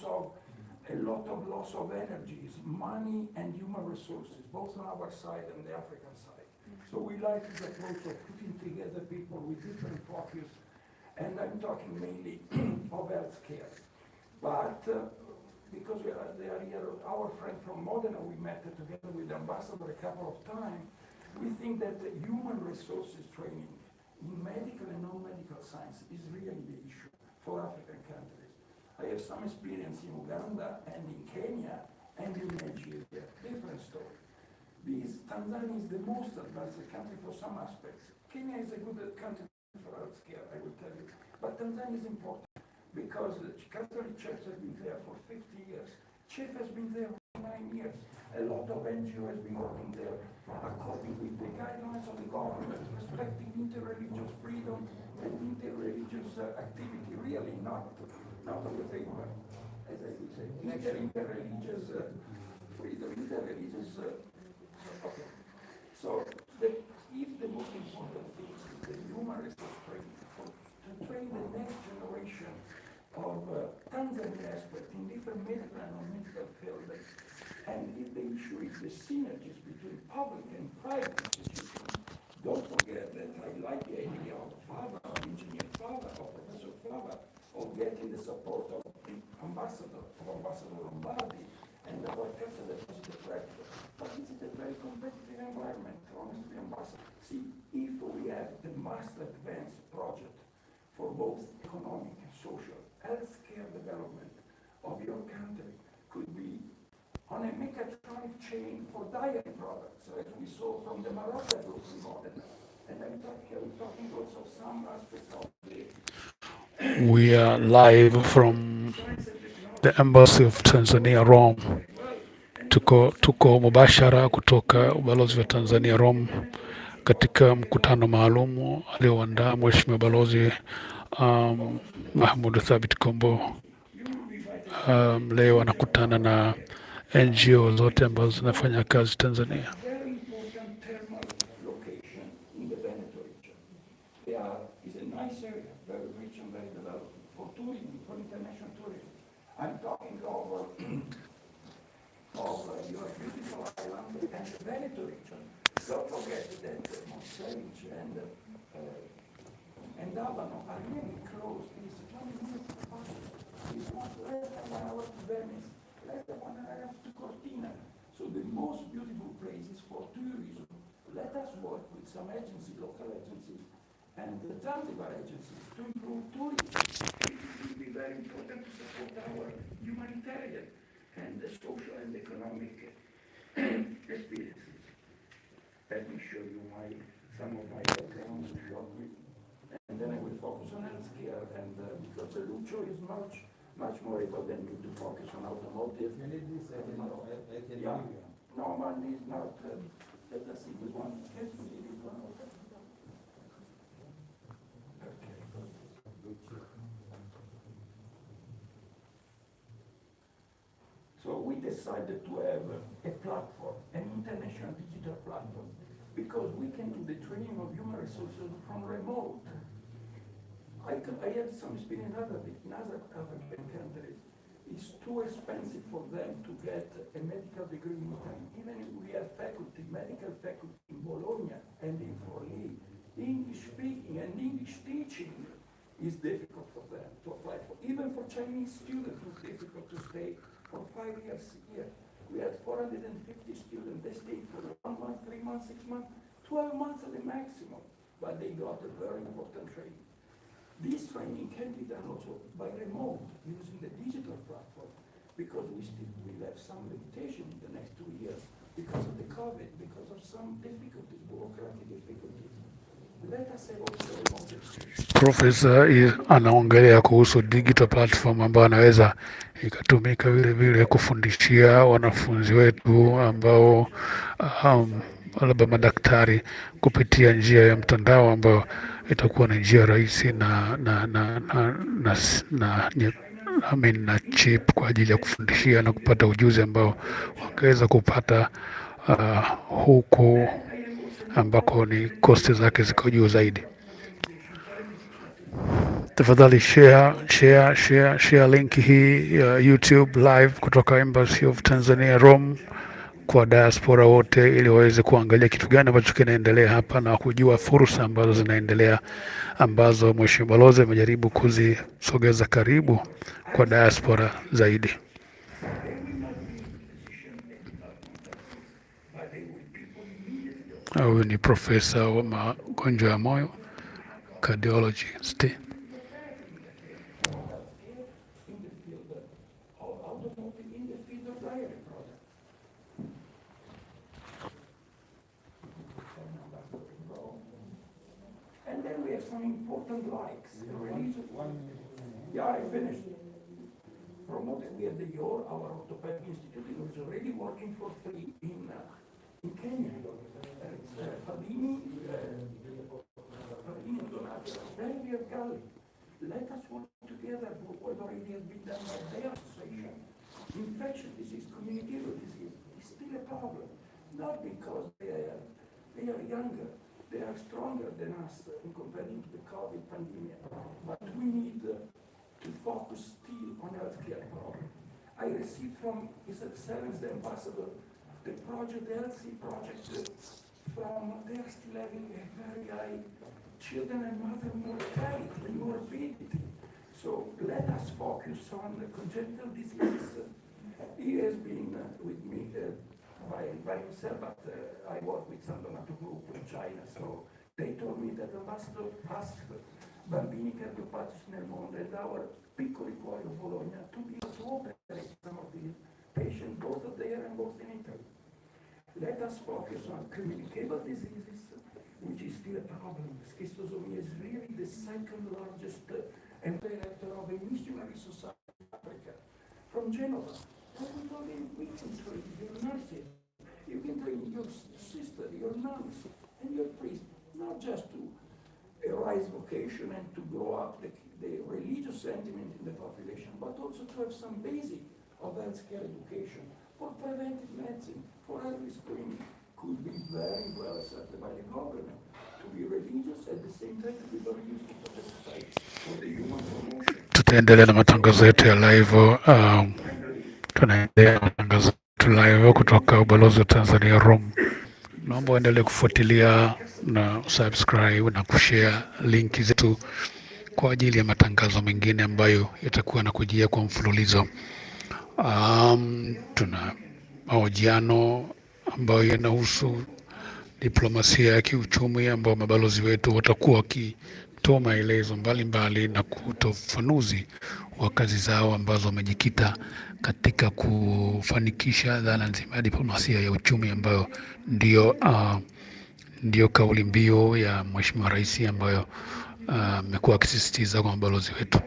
of loss of energies, money and human resources, both on our side and the African side. So we like the approach of putting together people with different focus, and I'm talking mainly of healthcare. But because they are here, our friend from Modena, we met together with the ambassador a couple of times, we think that the human resources training in medical and non-medical science is really the issue for African countries. I have some experience in Uganda and in Kenya and in Nigeria, different story. Tanzania is the most advanced country for some aspects. Kenya is a good country for healthcare, I will tell you. But Tanzania is important because the Catholic Church has been there for 50 years. CHIF has been there for 9 years. A lot of NGO has been working there according with the guidelines of the government, respecting interreligious freedom and interreligious activity, really, not on the paper, as I would say. Interreligious freedom, interreligious, okay. So, if the most important thing is the human resource training, to train the next generation of Tanzanian experts in different medical and non-medical fields. And if the issue is the synergies between public and private institutions, don't forget that I like the idea of Fava, of Engineer Fava, of Professor Fava, of getting the support of the Ambassador Lombardi, and our captain, the positive practice. But this is a very competitive environment, honestly, Ambassador. See, if we have the most advanced project for both economic and social, healthcare development of your country could be on a mechatronic chain for dairy products, as we saw from the Morocco group in Modena. And I'm talking also some aspects of the... We are live from the Embassy of Tanzania Rome. Tuko mubashara kutoka ubalozi wa Tanzania Rome katika mkutano maalum alioandaa Mheshimiwa Balozi Mahmoud Thabit Kombo. Leo anakutana na NGO zote ambazo zinafanya kazi Tanzania. I'm talking of your beautiful island and the Veneto region. Don't forget that Monselice and Abano are really close. It's 20 minutes apart. It's not less than 1 hour to Venice, less than 1 hour to Cortina. So the most beautiful places for tourism. Let us work with some agencies, local agencies, and the Zanzibar agencies to improve tourism. It will be very important to support our humanitarian and the social and economic experiences. Let me show you some of my background shortly, and then I will focus on healthcare, and because Lucio is much more able than me to focus on automotive. Yeah. No, man is not. Let us see this one. Can you see this one? So we decided to have a platform, an international digital platform, because we can do the training of human resources from remote. I have some experience in other African countries. It's too expensive for them to get a medical degree in Italy. Even if we have faculty, medical faculty in Bologna and in Forlì, English speaking and English teaching is difficult for them to apply for. Even for Chinese students, it's difficult to stay for 5 years here. We had 450 students. They stayed for 1 month, 3 months, 6 months, 12 months at the maximum. But they got a very important training. This training can be done also by remote, using the digital platform, because we still will have some limitation in the next 2 years because of the COVID, because of some difficulties, bureaucratic difficulties. Let us have also remote. Profesa anaongelea kuhusu digital platform ambayo anaweza ikatumika vile vile kufundishia wanafunzi wetu ambao labda madaktari kupitia njia ya mtandao ambayo itakuwa ni njia rahisi na cheap kwa ajili ya kufundishia na kupata ujuzi ambao wangeweza kupata huku ambako ni kosti zake ziko juu zaidi. Tafadhali share link hii ya YouTube live kutoka Embassy of Tanzania Rome kwa diaspora wote, ili waweze kuangalia kitu gani ambacho kinaendelea hapa na kujua fursa ambazo zinaendelea, ambazo Mheshimiwa Balozi amejaribu kuzisogeza karibu kwa diaspora zaidi. Huyu ni profesa wa magonjwa ya moyo, cardiologist. And then we have some important likes. Yeah, I finished. Promoted we at the YOR, our orthopedic institute, is already working for free in Kenya. It's Fadini and Donato. Then we have Gali. Let us work together for what already has been done by their association. Infectious disease, communicable disease is still a problem. Not because they are younger. They are stronger than us in comparing to the COVID pandemic, but we need to focus still on healthcare problem. I received from His Excellency the Ambassador the project, the LC project, from they are still having a very high children and mother mortality and morbidity. So let us focus on the congenital diseases. He has been with me by himself, but I work with some donato group in China, so they told me that the Ambassador asked bambini cardiopatici nel mondo and our piccoli cuori of Bologna to be able to operate some of these patients, both there and both in Italy. Let us focus on communicable diseases, which is still a problem. Schistosomia is really the second largest and director of a missionary society in Africa from Genova. We can train your nurses, you can train your sister, your nuns, and your priest, not just to arise vocation and to grow up the religious sentiment in the population, but also to have some basic of healthcare education for preventive medicine, for early screening, could be very well accepted by the government. To be religious at the same time to be very useful for the society, for the human promotion. Tutaendelea na matangazo yetu ya live. Tunaendelea na matangazo yetu live kutoka ubalozi wa Tanzania Rome. Naomba uendelee kufuatilia na subscribe na kushare linki zetu kwa ajili ya matangazo mengine ambayo yatakuwa na kujia kwa mfululizo. Tuna mahojiano ambayo yanahusu diplomasia ya kiuchumi, ambao mabalozi wetu watakuwa wakitoa maelezo mbalimbali na kutoa ufafanuzi wa kazi zao ambazo wamejikita katika kufanikisha dhana nzima ya diplomasia ya uchumi, ambayo ndio kauli mbiu ya Mheshimiwa Rais ambayo amekuwa akisisitiza kwa mabalozi wetu.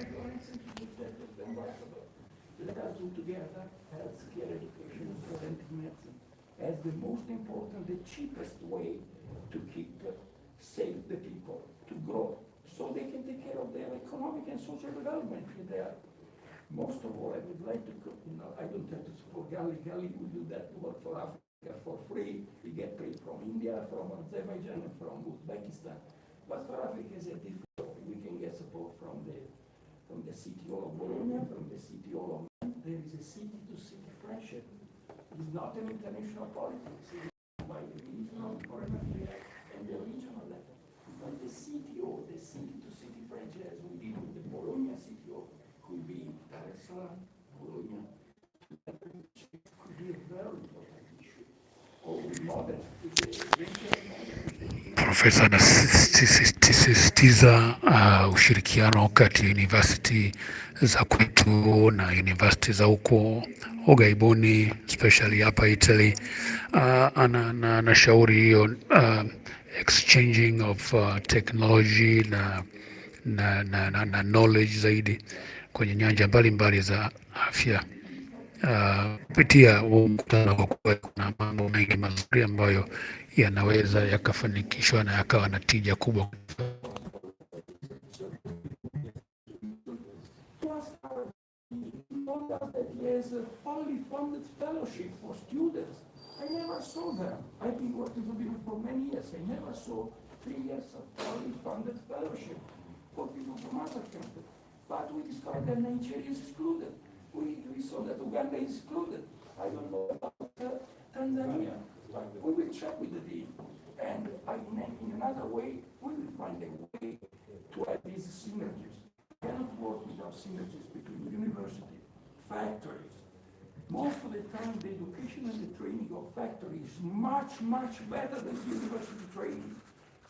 As the most important, the cheapest way to keep safe the people, to grow, so they can take care of their economic and social development there. Most of all, I would like to, I don't have to support Gali. Gali will do that work for Africa for free. We get paid from India, from Azerbaijan, and from Uzbekistan. But for Africa, is a different. We can get support from the CTO of Bologna, from the CTO of MAANA. There is a city-to-city friendship. It's not an international politics. It's by the regional government and the regional level. But the CTO, the city-to-city franchise we did with the Bologna CTO could be Dar es Salaam, Bologna, could be a very important issue. Or modern, Profesa anasisitiza ushirikiano kati ya university za kwetu na university za huko ughaibuni, especially hapa Italy. Anashauri hiyo exchanging of technology na knowledge zaidi kwenye nyanja mbalimbali za afya. Kupitia mkutano kwa kuwa kuna mambo mengi mazuri ambayo yanaweza yakafanikishwa na yakawa na tija kubwa. There's a fully funded fellowship for students. I never saw them. I've been working for people for many years. I never saw 3 years of fully funded fellowship for people from other countries. But we discovered that Nigeria is excluded. We saw that Uganda is excluded. I don't know about Tanzania. But we will check with the dean. And in another way, we will find a way to have these synergies. We cannot work without synergies between university, factories. Most of the time, the education and the training of factories is much, much better than university training.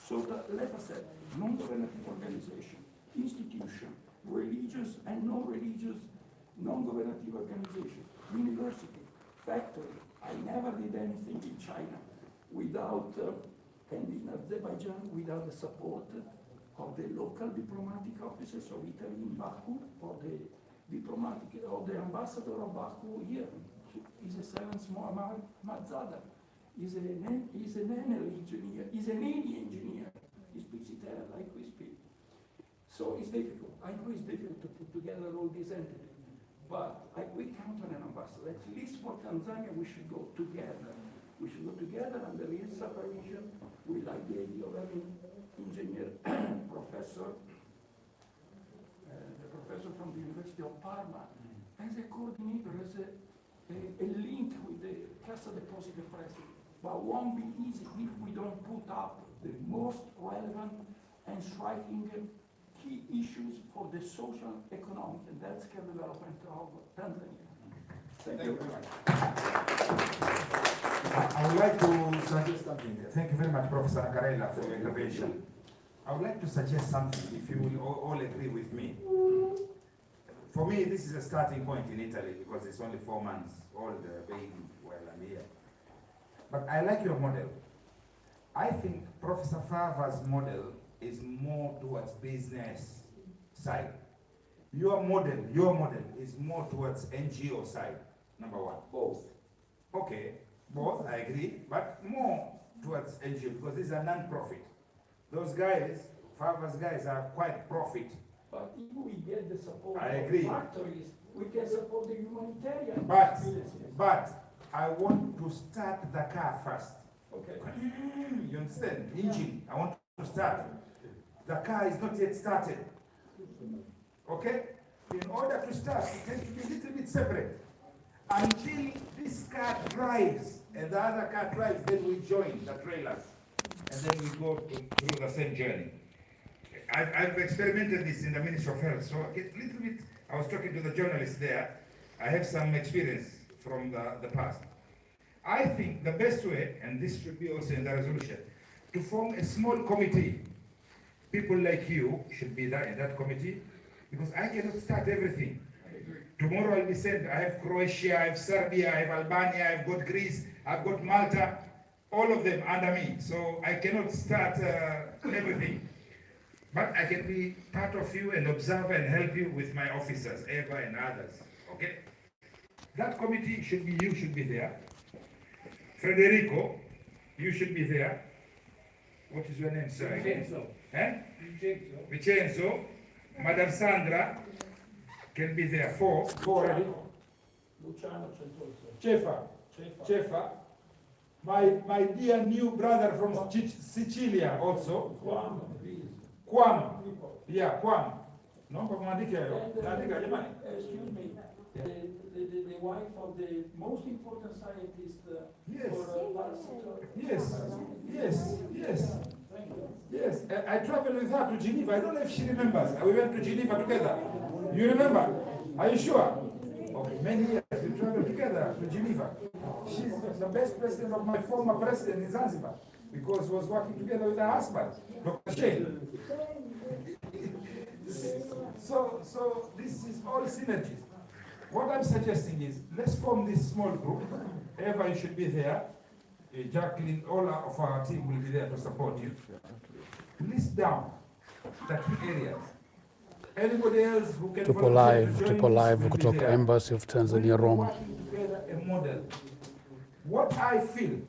So that, let us say, non-governative organization, institution, religious and non-religious, non-governative organization, university, factory. I never did anything in China without, and in Azerbaijan, without the support of the local diplomatic officers of Italy in Baku, or the diplomatic, or the ambassador of Baku here. He's a Seventh Muhammad Mazzada. He's an engineer. He's an Indian engineer. He speaks Italian like we speak. So it's difficult. I know it's difficult to put together all these entities, but we count on an ambassador. At least for Tanzania, we should go together. We should go together under his supervision. We like the idea of having engineer professor, the professor from the University of Parma, as a coordinator, as a link with the Cassa Deposito e Prestiti. But it won't be easy if we don't put up the most relevant and striking key issues for the social, economic, and healthcare development of Tanzania. Thank you very much. I would like to suggest something. Thank you very much, Professor Carella, for your intervention. I would like to suggest something, if you will all agree with me. For me, this is a starting point in Italy because it's only 4 months old, baby, while I'm here. But I like your model. I think Professor Fava's model is more towards business side. Your model is more towards NGO side, number one. Both. Okay, both, I agree, but more towards NGO because these are non-profit. Those guys, Fava's guys, are quite profit. But if we get the support I of agree. factories, we can support the humanitarian. But I want to start the car first. Okay. You understand? Engine, I want to start. The car is not yet started. Okay? In order to start, it has to be a little bit separate. Until this car drives and the other car drives, then we join the trailers. And then we go through the same journey. I've experimented this in the Ministry of Health, so a little bit, I was talking to the journalist there. I have some experience from the past. I think the best way, and this should be also in the resolution, to form a small committee. People like you should be there in that committee, because I cannot start everything. Tomorrow I'll be sent, I have Croatia, I have Serbia, I have Albania, I've got Greece, I've got Malta, all of them under me, so I cannot start everything. But I can be part of you and observe and help you with my officers, Eva and others, okay? That committee should be, you should be there. Federico, you should be there. What is your name, sir? Vincenzo. Eh? Vincenzo. Madam Sandra can be there. Four already. Luciano Chefa. My dear new brother from Sicilia also. Kwam. Yeah, Kwam. No, excuse me, the wife of the most important scientist Yes. I traveled with her to Geneva. I don't know if she remembers. We went to Geneva together. You remember? Are you sure? Okay, many years we traveled together to Geneva. She's the best president of my former president in Zanzibar because he was working together with her husband, Dr. Shane. So this is all synergies. What I'm suggesting is, let's form this small group. Eva, you should be there. Jacqueline, all of our team will be there to support you. List down the key areas. Anybody else who can tupo live kutoka Embassy of Tanzania Rome. Together a model. What I feel,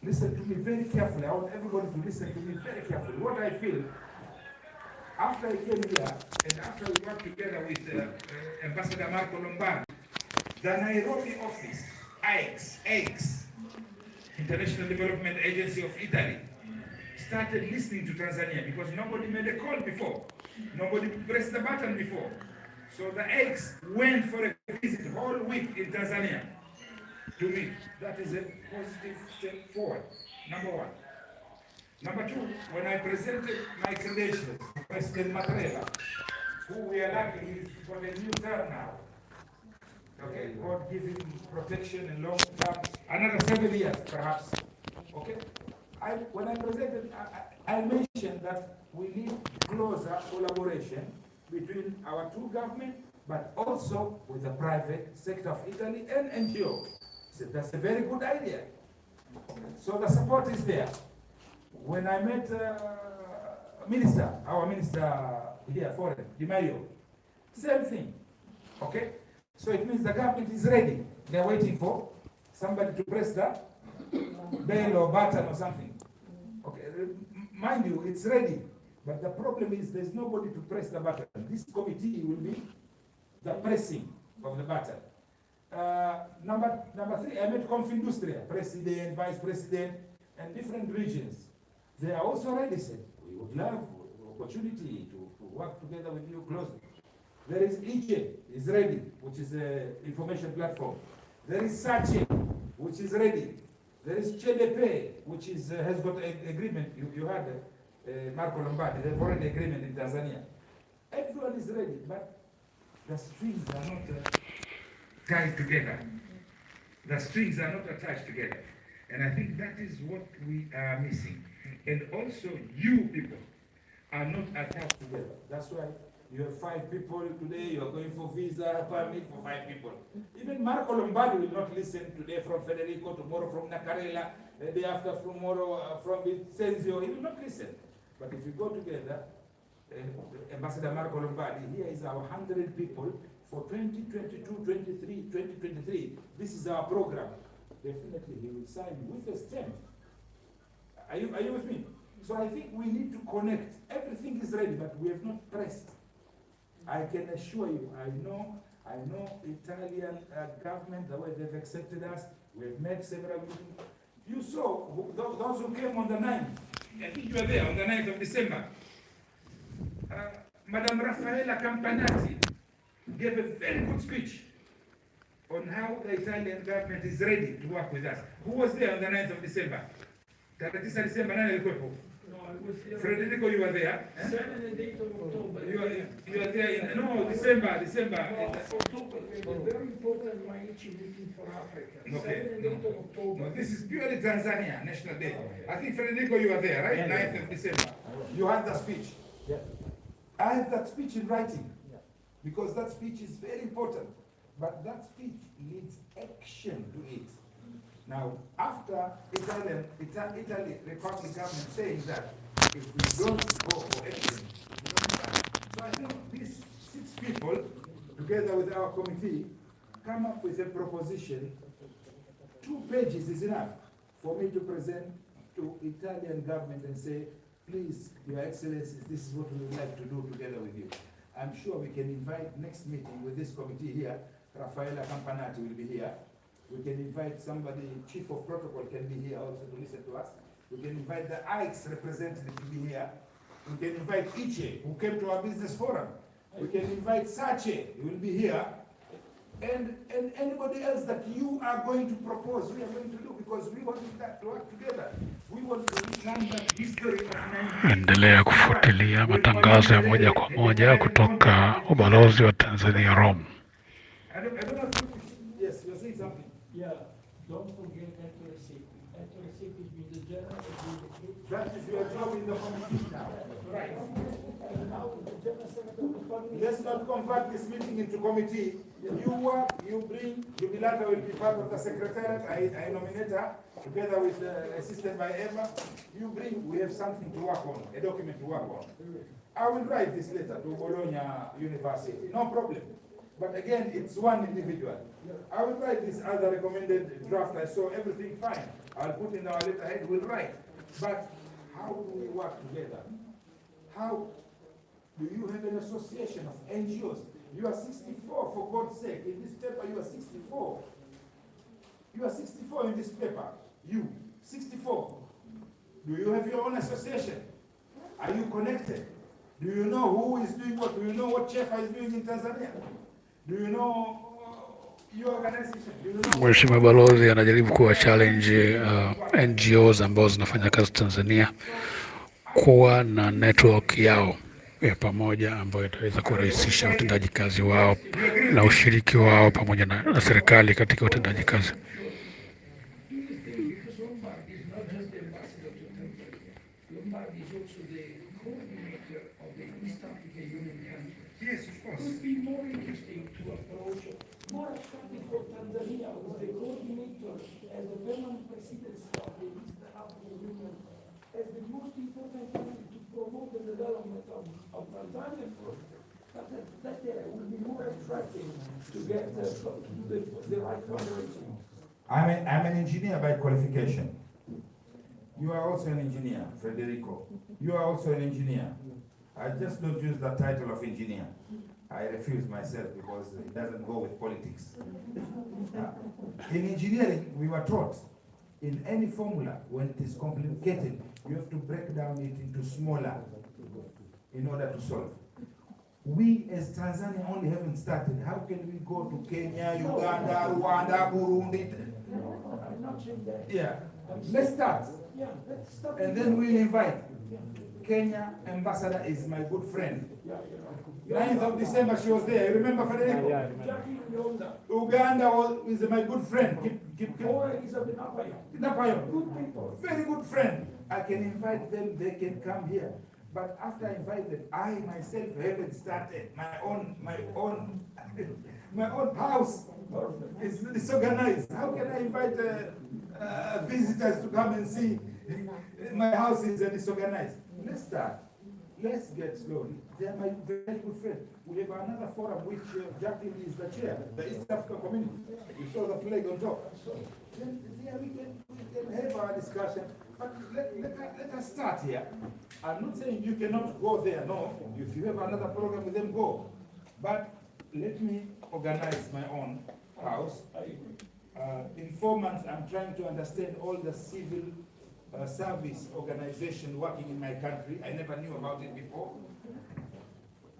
listen to me very carefully. I want everybody to listen to me very carefully. What I feel, after I came here and after we worked together with Ambassador Marco Lombardi, the Nairobi office, AICS, International Development Agency of Italy, started listening to Tanzania because nobody made a call before. Nobody pressed the button before. So the AICS went for a visit whole week in Tanzania. to me, that is a positive step forward, number one. Number two, when I presented my credentials to President Matrela, who we are lucky is for the new term now, okay, God give him protection and long term, another 7 years perhaps, okay. When I presented, I mentioned that we need closer collaboration between our two governments, but also with the private sector of Italy and NGO. So that's a very good idea. So the support is there. When I met our minister here, foreign, Di Maio, same thing, okay? So it means the government is ready. They're waiting for somebody to press that bell or button or something. Okay, mind you, it's ready. But the problem is there's nobody to press the button. This committee will be the pressing of the button. Number three, I met Confindustria, president, vice president, and different regions. They are also ready, said, we would love opportunity to work together with you closely. There is ICE, is ready, which is an information platform. There is SACE, which is ready. There is CDP, which is, has got an agreement. You had Marco Lombardi, they've already agreement in Tanzania. Everyone is ready, but the strings are not tied together. The strings are not attached together. And I think that is what we are missing. And also, you people are not attached together. That's why you have 5 people today, you are going for visa permit for 5 people. Even Marco Lombardi will not listen today from Federico, tomorrow from Nacarella, the day after tomorrow from Vincenzo, he will not listen. But if you go together, Ambassador Marco Lombardi, here is our 100 people for 2022, 23, 2023. This is our program. Definitely he will sign with a stamp. Are you with me? So I think we need to connect. Everything is ready, but we have not pressed. I can assure you, I know Italian government, the way they've accepted us. We've met several meetings. You saw those who came on the 9th. I think you were there on the 9th of December. Madam Raffaella Campanati gave a very good speech on how the Italian government is ready to work with us. Who was there on the 9th of December? Taratisa December, nani alikuwepo? No, I was there. Federico, you were there? 7 and 8 of October. You are there in, no, December. No, October, a very important Maichi meeting for Africa. Okay. 7 and 8 of October. No, this is purely Tanzania, National Day. I think, Federico, you were there, right? Yeah, 9th of December. You had the speech. Yeah. I have that speech in writing. Because that speech is very important. But that speech needs action to it. Now, after Italy, Republic government saying that if we don't go for action, we don't start. So I think these 6 people, together with our committee, come up with a proposition. 2 pages is enough for me to present to Italian government and say, please, Your Excellencies, this is what we would like to do together with you. I'm sure we can invite next meeting with this committee here. Raffaella Campanati will be here. We can invite somebody, chief of protocol can be here also to listen to us. We can invite the ICE representative to be here. We can invite ICE, who came to our business forum. We can invite SACE, he will be here. And anybody else that you are going to propose, we are going to do, because we want that to work together. We want to learn the history of Nigeria. Endelea kufuatilia matangazo ya moja kwa moja kutoka ubalozi wa Tanzania Rome. I don't know if yes, you're saying something. Yeah, don't forget accuracy. Accuracy is with the general agreement. That is your job in the committee now. Right. And now the general secretary of the party. Let's not convert this meeting into committee. You work, you bring, Jubilata will be part of the secretariat. I nominate her together with assisted by Emma. You bring, we have something to work on, a document to work on. I will write this letter to Bologna University, no problem. But again, it's one individual. I will write this other recommended draft. I saw everything fine. I'll put in our letterhead, we'll write. But how do we work together? How do you have an association of NGOs? You are 64, for God's sake. In this paper, you are 64. You are 64 in this paper. You, 64. Do you have your own association? Are you connected? Do you know who is doing what? Do you know what Chefa is doing in Tanzania? Do you know Your organization, Mheshimiwa Balozi anajaribu kuwa challenge NGOs ambazo zinafanya kazi Tanzania kuwa na network yao ya pamoja ambayo itaweza kurahisisha utendaji kazi wao na ushiriki wao pamoja na serikali katika utendaji kazi. yes, of course. Would be more interesting to approach, more attractive for Tanzania with the coordinator as the permanent presidency of the East African Union as the most important country to promote the development of Tanzanian projects. That would be more attractive to get the right fundraising. I'm an engineer by qualification. You are also an engineer, Federico. You are also an engineer. I just don't use the title of engineer. I refuse myself because it doesn't go with politics. In engineering, we were taught in any formula, when it is complicated, you have to break down it into smaller in order to solve. We as Tanzania only haven't started. How can we go to Kenya, Uganda, Rwanda, Burundi? I'm not saying that. Yeah, let's start. Yeah, let's start. And then we'll invite. Kenya ambassador is my good friend. 9th of December she was there. You remember Federico? Uganda is my good friend. Napayo. Good people. Very good friend. I can invite them, they can come here. But after I invite them, I myself haven't started my own house. It's disorganized. How can I invite visitors to come and see? My house is disorganized. Let's start. Let's get slowly. They are my very good friend. We have another forum which Jacqueline is the chair, the East African Community. You saw the flag on top. Then yeah, we can have our discussion. But let us start here. I'm not saying you cannot go there. No, if you have another program with them, go. But let me organize my own house. In 4 months, I'm trying to understand all the civil service organization working in my country. I never knew about it before.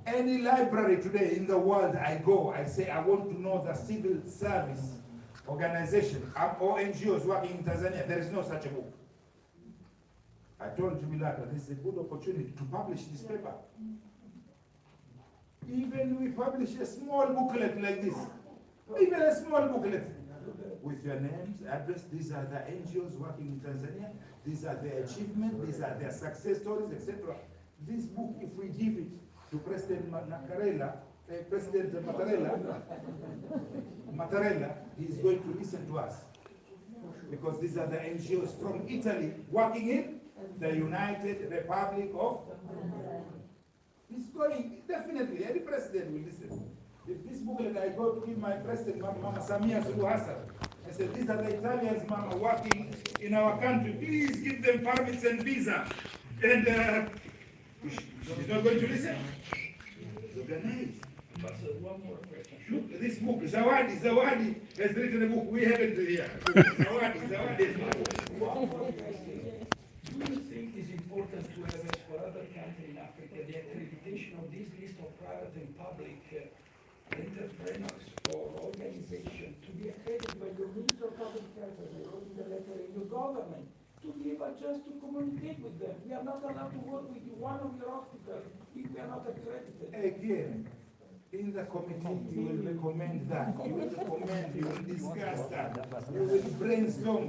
Any library today in the world I go, I say I want to know the civil service organization or NGOs working in Tanzania. There is no such a book. I told Jubilata, this is a good opportunity to publish this paper. Even we publish a small booklet like this, even a small booklet with your names, address, these are the NGOs working in Tanzania, these are their achievements, these are their success stories, etc. This book, if we give it to President Mattarella, he is going to listen to us. Because these are the NGOs from Italy working in the United Republic of... He's going, definitely, any president will listen. If this booklet I go to give my president, Mama Samia Suluhu Hassan, I said, these are the Italians, Mama, working in our country. Please give them permits and visa. And she's not going to listen. It's organized. One more question. Look, this book, Zawadi has written a book. We have it here. Zawadi. Do you think it's important to have, as for other countries in Africa, the accreditation of this list of private and public entrepreneurs or organizations to be accredited by your Minister of Public Health, as I wrote in the letter, in your government, to be able just to communicate with them? We are not allowed to work with one of your hospitals if we are not accredited. Again, in the committee, you will recommend that. You will recommend, you will discuss that. You will brainstorm.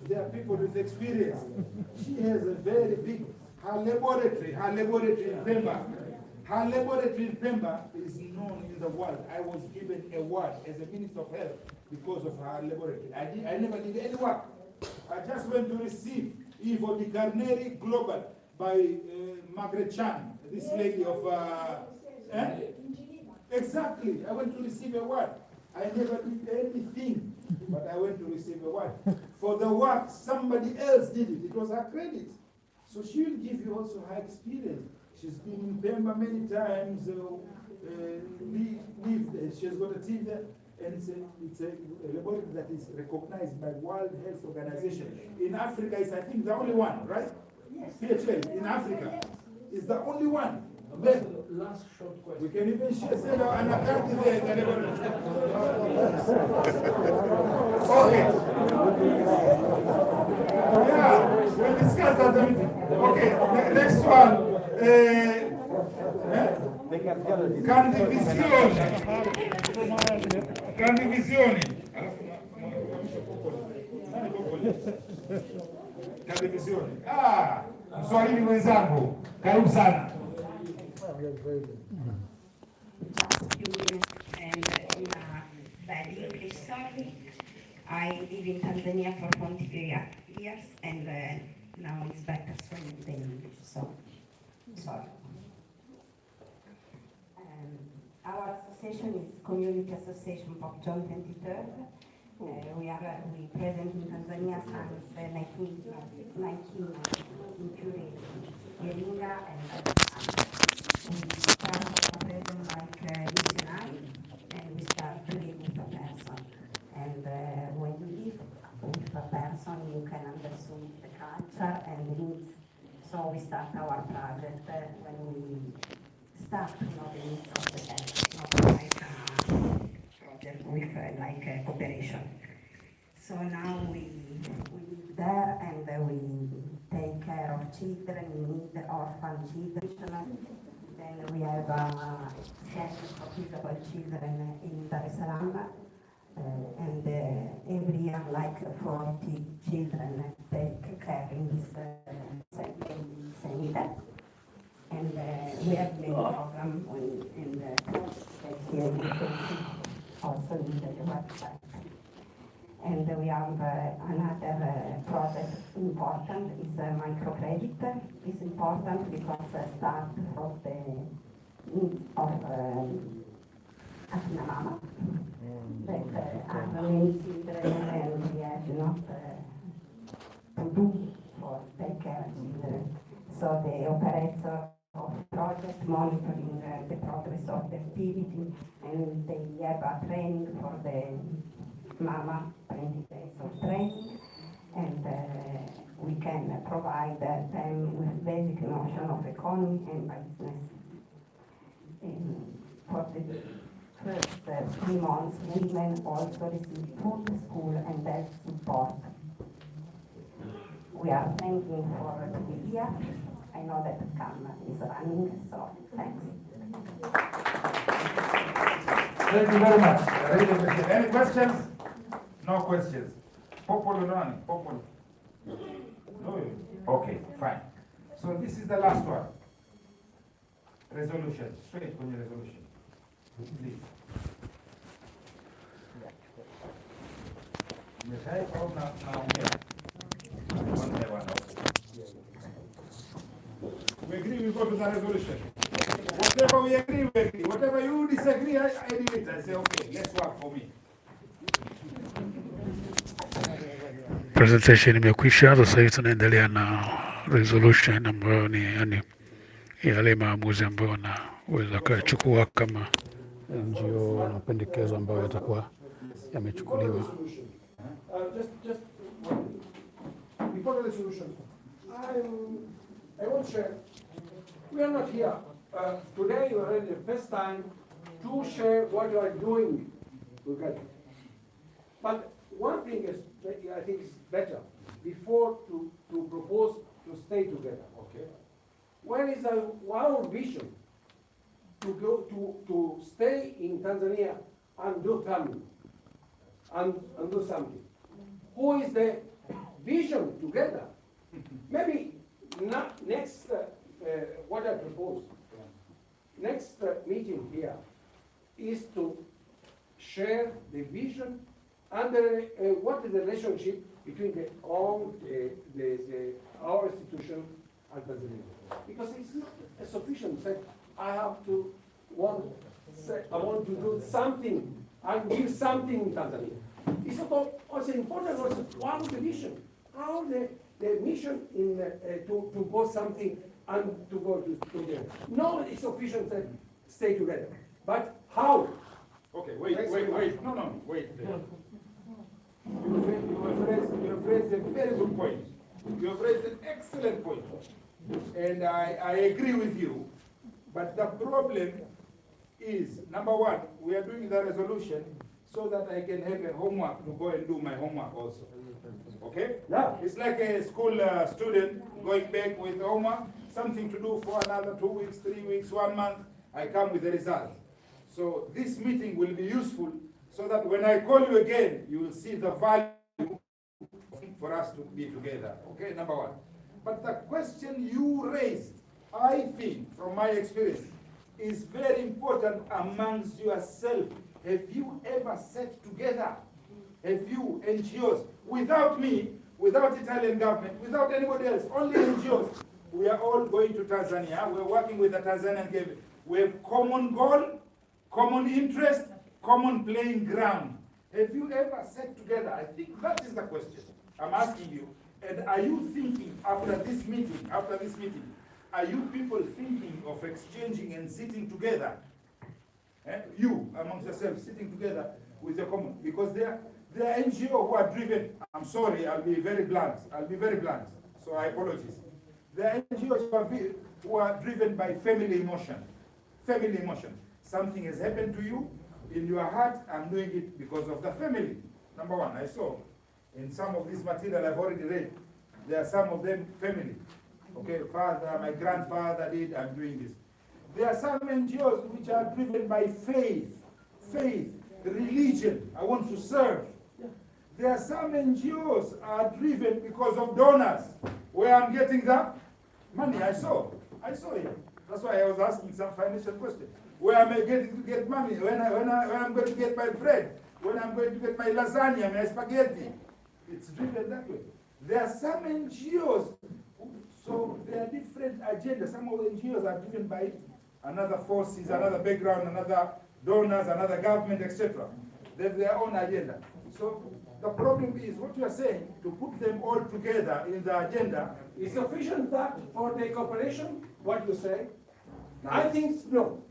There are people with experience. She has a very big, her laboratory in Pemba. Her laboratory in Pemba is known in the world. I was given a award as a Minister of Health because of her laboratory. I never did any work. I just went to receive Ivo Di Carneri Global by Margaret Chan, this lady of... Exactly. I went to receive a award. I never did anything, but I went to receive a award. For the work, somebody else did it. It was her credit. So she will give you also her experience. She's been in Pemba many times. She's got a team there. And it's a laboratory that is recognized by World Health Organization. In Africa, it's, I think, the only one, right? Yes. PHA in Africa is the only one. Last short question. We can even share an account there. Okay. Yeah, we'll discuss that. Okay, next one. Condivisione. Condivisione. Ah, Mswahili mwenzangu, karibu sana. Very English story. I live in Tanzania for 23 years, and now it's better swimming than English, so sorry. Our association is Community Association of John 23rd. We present in Tanzania since 1990 in Nchini, Iringa, and we start present like missionary, and we start to live with a person. And when you live with a person, you can understand the culture and the needs. So we start our project when we start to know the needs of the person, not like a project with like a cooperation. So now we live there, and we take care of children in need, orphan children. Then we have center for visible children in Dar es Salaam, and every year like 40 children take care in this center. And we have many programs in the here you can see also in the website. And we have another project important is microcredit. It's important because start from the needs of Mama that are many children, and we have not to do for take care of children. So the operator of project monitoring the progress of the activity, and they have a training for the Mama, 20 days of training, and we can provide them with basic notion of economy and business. For the first 3 months, women also receive food, school, and health support. We are thanking for the year. I know that CAM is running, so thanks. Thank you very much. I really appreciate it. Any questions? No questions. Popolo running. Popolo. No. Okay, fine. So this is the last one. Resolution. Straight on your resolution. Please. Yes, I now here. One by one. We agree, we go to the resolution. Whatever we agree, we agree. Whatever you disagree, I do it. I say, okay, let's work for me. Presentation imekwisha. Sasa hivi tunaendelea na resolution ambayo ni yani yale maamuzi ambayo wanaweza kuyachukua kama NGO na mapendekezo ambayo yatakuwa yamechukuliwa. Just before the resolution, I want to share. We are not here today. We are already the first time to share what you are doing together. But one thing is that I think is better before to propose to stay together. Okay. Where is our vision to go to stay in Tanzania and do something and do something? Who is the vision together? Maybe not next. What I propose next meeting here is to share the vision and what is the relationship between our institution and Tanzania. Because it's not a sufficient that I want to do something and give something in Tanzania. It's also important also what is the vision, how the mission in to go something and to go together. No, it's sufficient that stay together. But how? Okay, wait. No, wait. You have raised a very good point. You have raised an excellent point. And I agree with you. But the problem is, number one, we are doing the resolution so that I can have a homework to go and do my homework also. Okay? Yeah. It's like a school student going back with homework, something to do for another 2 weeks, 3 weeks, 1 month, I come with the result. So this meeting will be useful so that when I call you again, you will see the value for us to be together. Okay, number one. But the question you raised, I think, from my experience, is very important amongst yourself. Have you ever sat together? Have you, NGOs, without me, without Italian government, without anybody else, only NGOs, we are all going to Tanzania. We're working with the Tanzanian government. We have common goal, common interest, common playing ground. Have you ever sat together? I think that is the question I'm asking you. And are you thinking after this meeting, are you people thinking of exchanging and sitting together? You, amongst yourselves, sitting together with your common, because there are NGOs who are driven, I'm sorry, I'll be very blunt, so I apologize. There are NGOs who are driven by family emotion. Something has happened to you, in your heart, I'm doing it because of the family. Number one, I saw in some of this material I've already read, there are some of them family. Okay, father, my grandfather did, I'm doing this. There are some NGOs which are driven by faith, religion, I want to serve. There are some NGOs are driven because of donors, where I'm getting the money. I saw it. That's why I was asking some financial questions. Where am I getting to get money? When I'm going to get my bread? When I'm going to get my lasagna, my spaghetti? It's driven that way. There are some NGOs, so there are different agendas. Some of the NGOs are driven by another forces, another background, another donors, another government, etc. They have their own agenda. So the problem is what you are saying, to put them all together in the agenda. Is sufficient that for the cooperation, what you say? No. I think no.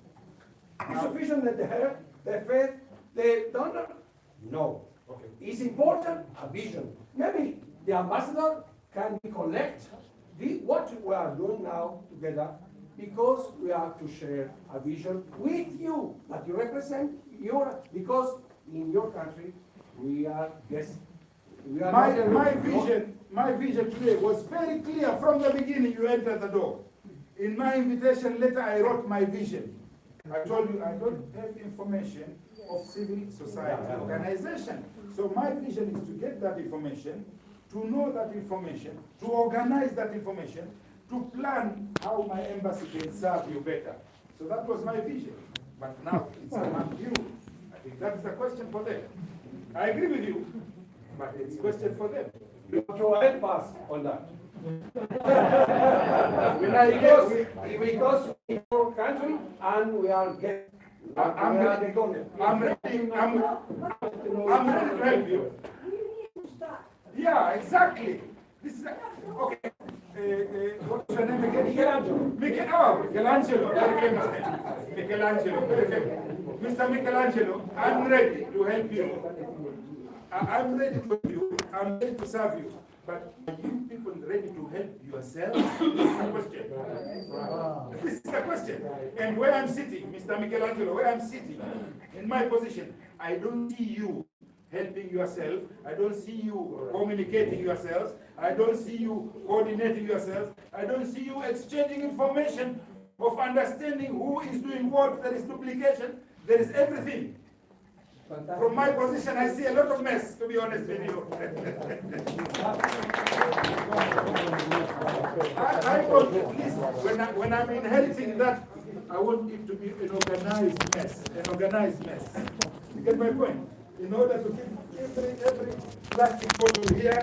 It's sufficient that they have the faith, the donor? No. Okay. It's important a vision. Maybe the ambassador can collect what we are doing now together, because we have to share a vision with you that you represent because in your country we are guests. My vision today was very clear from the beginning. You enter the door. In my invitation letter, I wrote my vision. I told you I don't have information of civil society organization. So my vision is to get that information, to know that information, to organize that information, to plan how my embassy can serve you better. So that was my vision. But now it's among you. I think that's the question for them. I agree with you, but it's a question for them. You have to help us on that. Because in our country and we are getting. I'm ready to help you. Yeah, exactly. This is okay. What's your name again? Michelangelo. Very famous name. Michelangelo. Very famous. Mr. Michelangelo, I'm ready to help you. I'm ready to help you. I'm ready to serve you. But are you people ready to help yourselves? This is the question. This is the question. And where I'm sitting, Mr. Michelangelo, where I'm sitting, in my position, I don't see you helping yourself. I don't see you communicating yourselves. I don't see you coordinating yourselves. I don't see you exchanging information of understanding who is doing what. There is duplication. There is everything. From my position, I see a lot of mess, to be honest with you. I want, at least, when I'm inheriting that, I want it to be an organized mess. You get my point? In order to keep every plastic bottle here,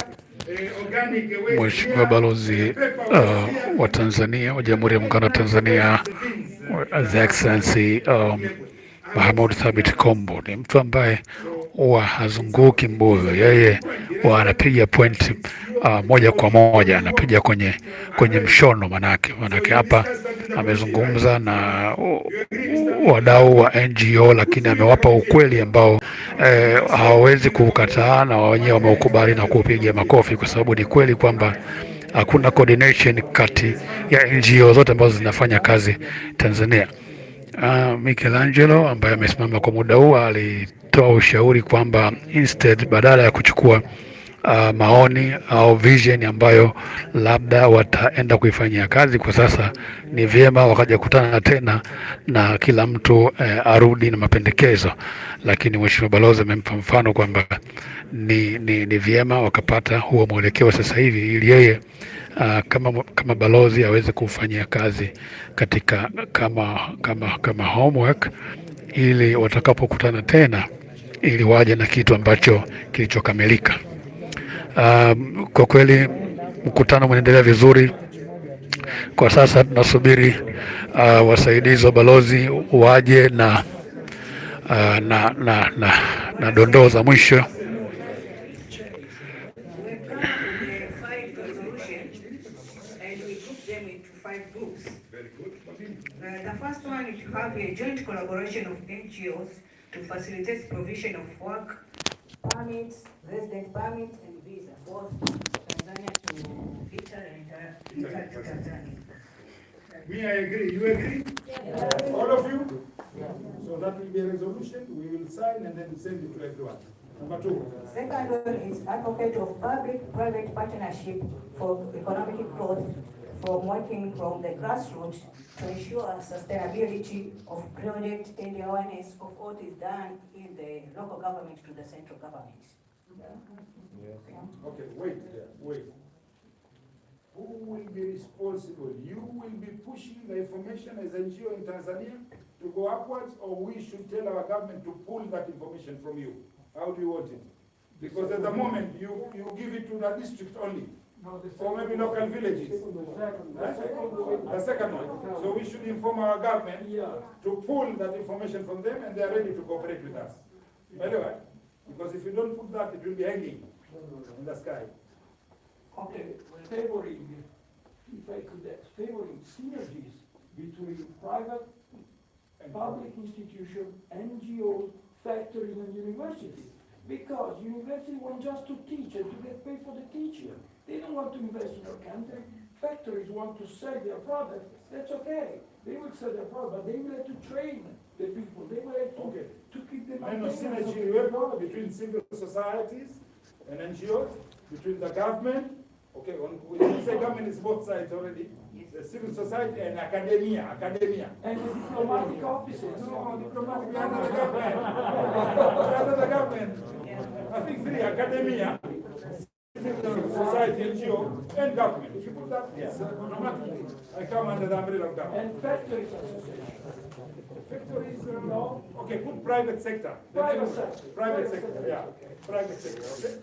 organic waste. Mheshimiwa Balozi wa Tanzania, wa Jamhuri ya Muungano wa Tanzania, His Excellency Mahmoud Thabit Kombo ni mtu ambaye huwa hazunguki mbuyo. Yeye huwa anapiga point moja kwa moja, anapiga kwenye mshono. Manake hapa amezungumza na wadau wa NGO, lakini amewapa ukweli ambao hawawezi kukataa, na wenyewe wameukubali na kupiga makofi, kwa sababu ni kweli kwamba hakuna coordination kati ya NGO zote ambazo zinafanya kazi Tanzania. Michelangelo ambaye amesimama kwa muda huu alitoa ushauri kwamba instead, badala ya kuchukua maoni au vision ambayo labda wataenda kuifanyia kazi kwa sasa, ni vyema wakaja kutana tena na kila mtu arudi na mapendekezo. Lakini Mheshimiwa Balozi amempa mfano kwamba ni vyema wakapata huo mwelekeo sasa hivi, ili yeye kama balozi aweze kufanyia kazi katika kama homework, ili watakapokutana tena, ili waje na kitu ambacho kilichokamilika. Kwa kweli mkutano unaendelea vizuri. Kwa sasa tunasubiri wasaidizi wa balozi waje na dondoo za mwisho. The first one is to have a joint collaboration of NGOs to facilitate provision of work permits, resident permits, and visa, both Tanzania to Italy and Italy to Tanzania. Me, I agree. You agree? Yeah. All of you? Yeah. So that will be a resolution. We will sign and then send it to everyone. Number 2. Second one is advocate of public-private partnership for economic growth, from working from the grassroots to ensure sustainability of projects and the awareness of what is done in the local government to the central government. Yeah. Okay, wait. Who will be responsible? You will be pushing the information as NGO in Tanzania to go upwards, or we should tell our government to pull that information from you? How do you want it? Because at the moment, you give it to the district only. No, or maybe local villages. The second one. So we should inform our government to pull that information from them, and they are ready to cooperate with us. Anyway, because if you don't put that, it will be hanging in the sky. Okay, favoring, if I could add, favoring synergies between private and public institutions, NGOs, factories, and universities. Because universities want just to teach and to get paid for the teaching. They don't want to invest in our country. Factories want to sell their product. That's okay. They will sell their product, but they will have to train the people. They will have to keep them. I know synergy work between civil societies and NGOs, between the government. Okay, when you say government is both sides already. The civil society and academia. And the diplomatic offices. No, diplomatic, we are not the government. We are not the government. I think 3, academia, civil society, NGO, and government. If you put that, it's automatically, I come under the umbrella of government. And factories association. Factories, no. Okay, put private sector. Private sector, yeah. Private sector, okay?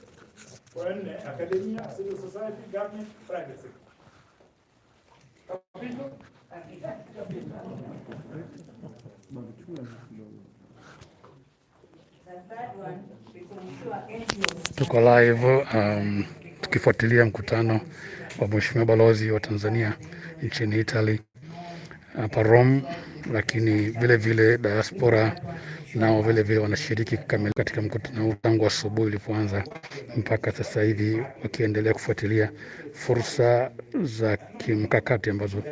When academia, civil society, government, private sector. Tuko live tukifuatilia mkutano wa Mheshimiwa Balozi wa Tanzania nchini Italy hapa Rome, lakini vile vile diaspora nao vile vile wanashiriki kikamilifu katika mkutano tangu asubuhi ulipoanza mpaka sasa hivi, wakiendelea kufuatilia fursa za kimkakati ambazo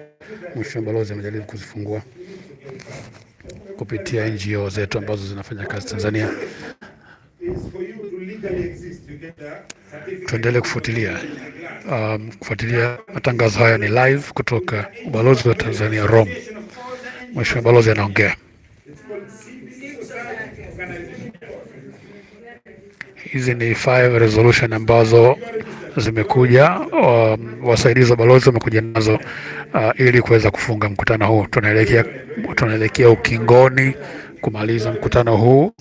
Mheshimiwa Balozi amejaribu kuzifungua kupitia NGO zetu ambazo zinafanya kazi Tanzania. Tuendelee kufuatilia matangazo haya ni live kutoka Ubalozi wa Tanzania Rome. Mheshimiwa Balozi anaongea. Hizi ni 5 resolution ambazo zimekuja, wasaidizi wa balozi wamekuja nazo ili kuweza kufunga mkutano huu. Tunaelekea ukingoni kumaliza mkutano huu.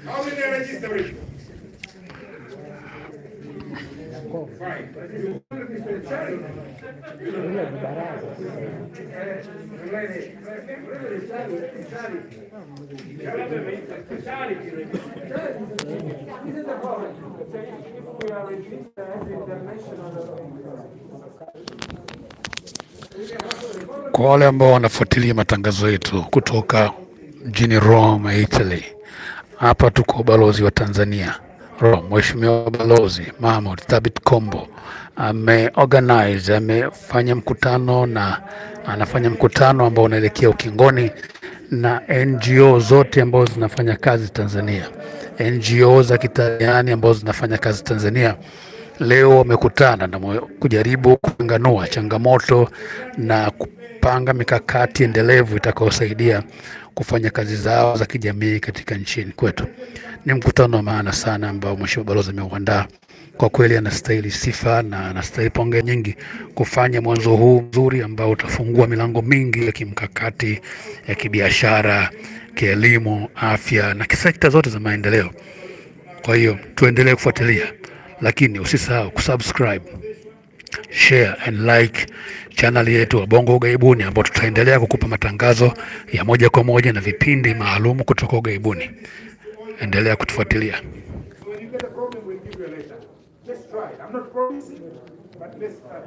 Kwa wale ambao wanafuatilia matangazo yetu kutoka mjini Rome, Italy, hapa tuko Balozi wa Tanzania Rome, Mheshimiwa Balozi Mahmoud Thabit Kombo amefanya mkutano na anafanya mkutano ambao unaelekea ukingoni na NGO zote ambazo zinafanya kazi Tanzania, NGO za Kitaliani ambazo zinafanya kazi Tanzania. Leo wamekutana na kujaribu kupanganua changamoto na kupanga mikakati endelevu itakayosaidia kufanya kazi zao za kijamii katika nchini kwetu. Ni mkutano wa maana sana ambao Mheshimiwa Balozi ameuandaa. Kwa kweli anastahili sifa na anastahili pongezi nyingi kufanya mwanzo huu mzuri ambao utafungua milango mingi ya kimkakati, ya kibiashara, kielimu, afya na kisekta zote za maendeleo. Kwa hiyo tuendelee kufuatilia, lakini usisahau kusubscribe, share and like channel yetu wa Bongo Ugaibuni, ambao tutaendelea kukupa matangazo ya moja kwa moja na vipindi maalum kutoka Ugaibuni. Endelea kutufuatilia. I'm not promising, but let's start.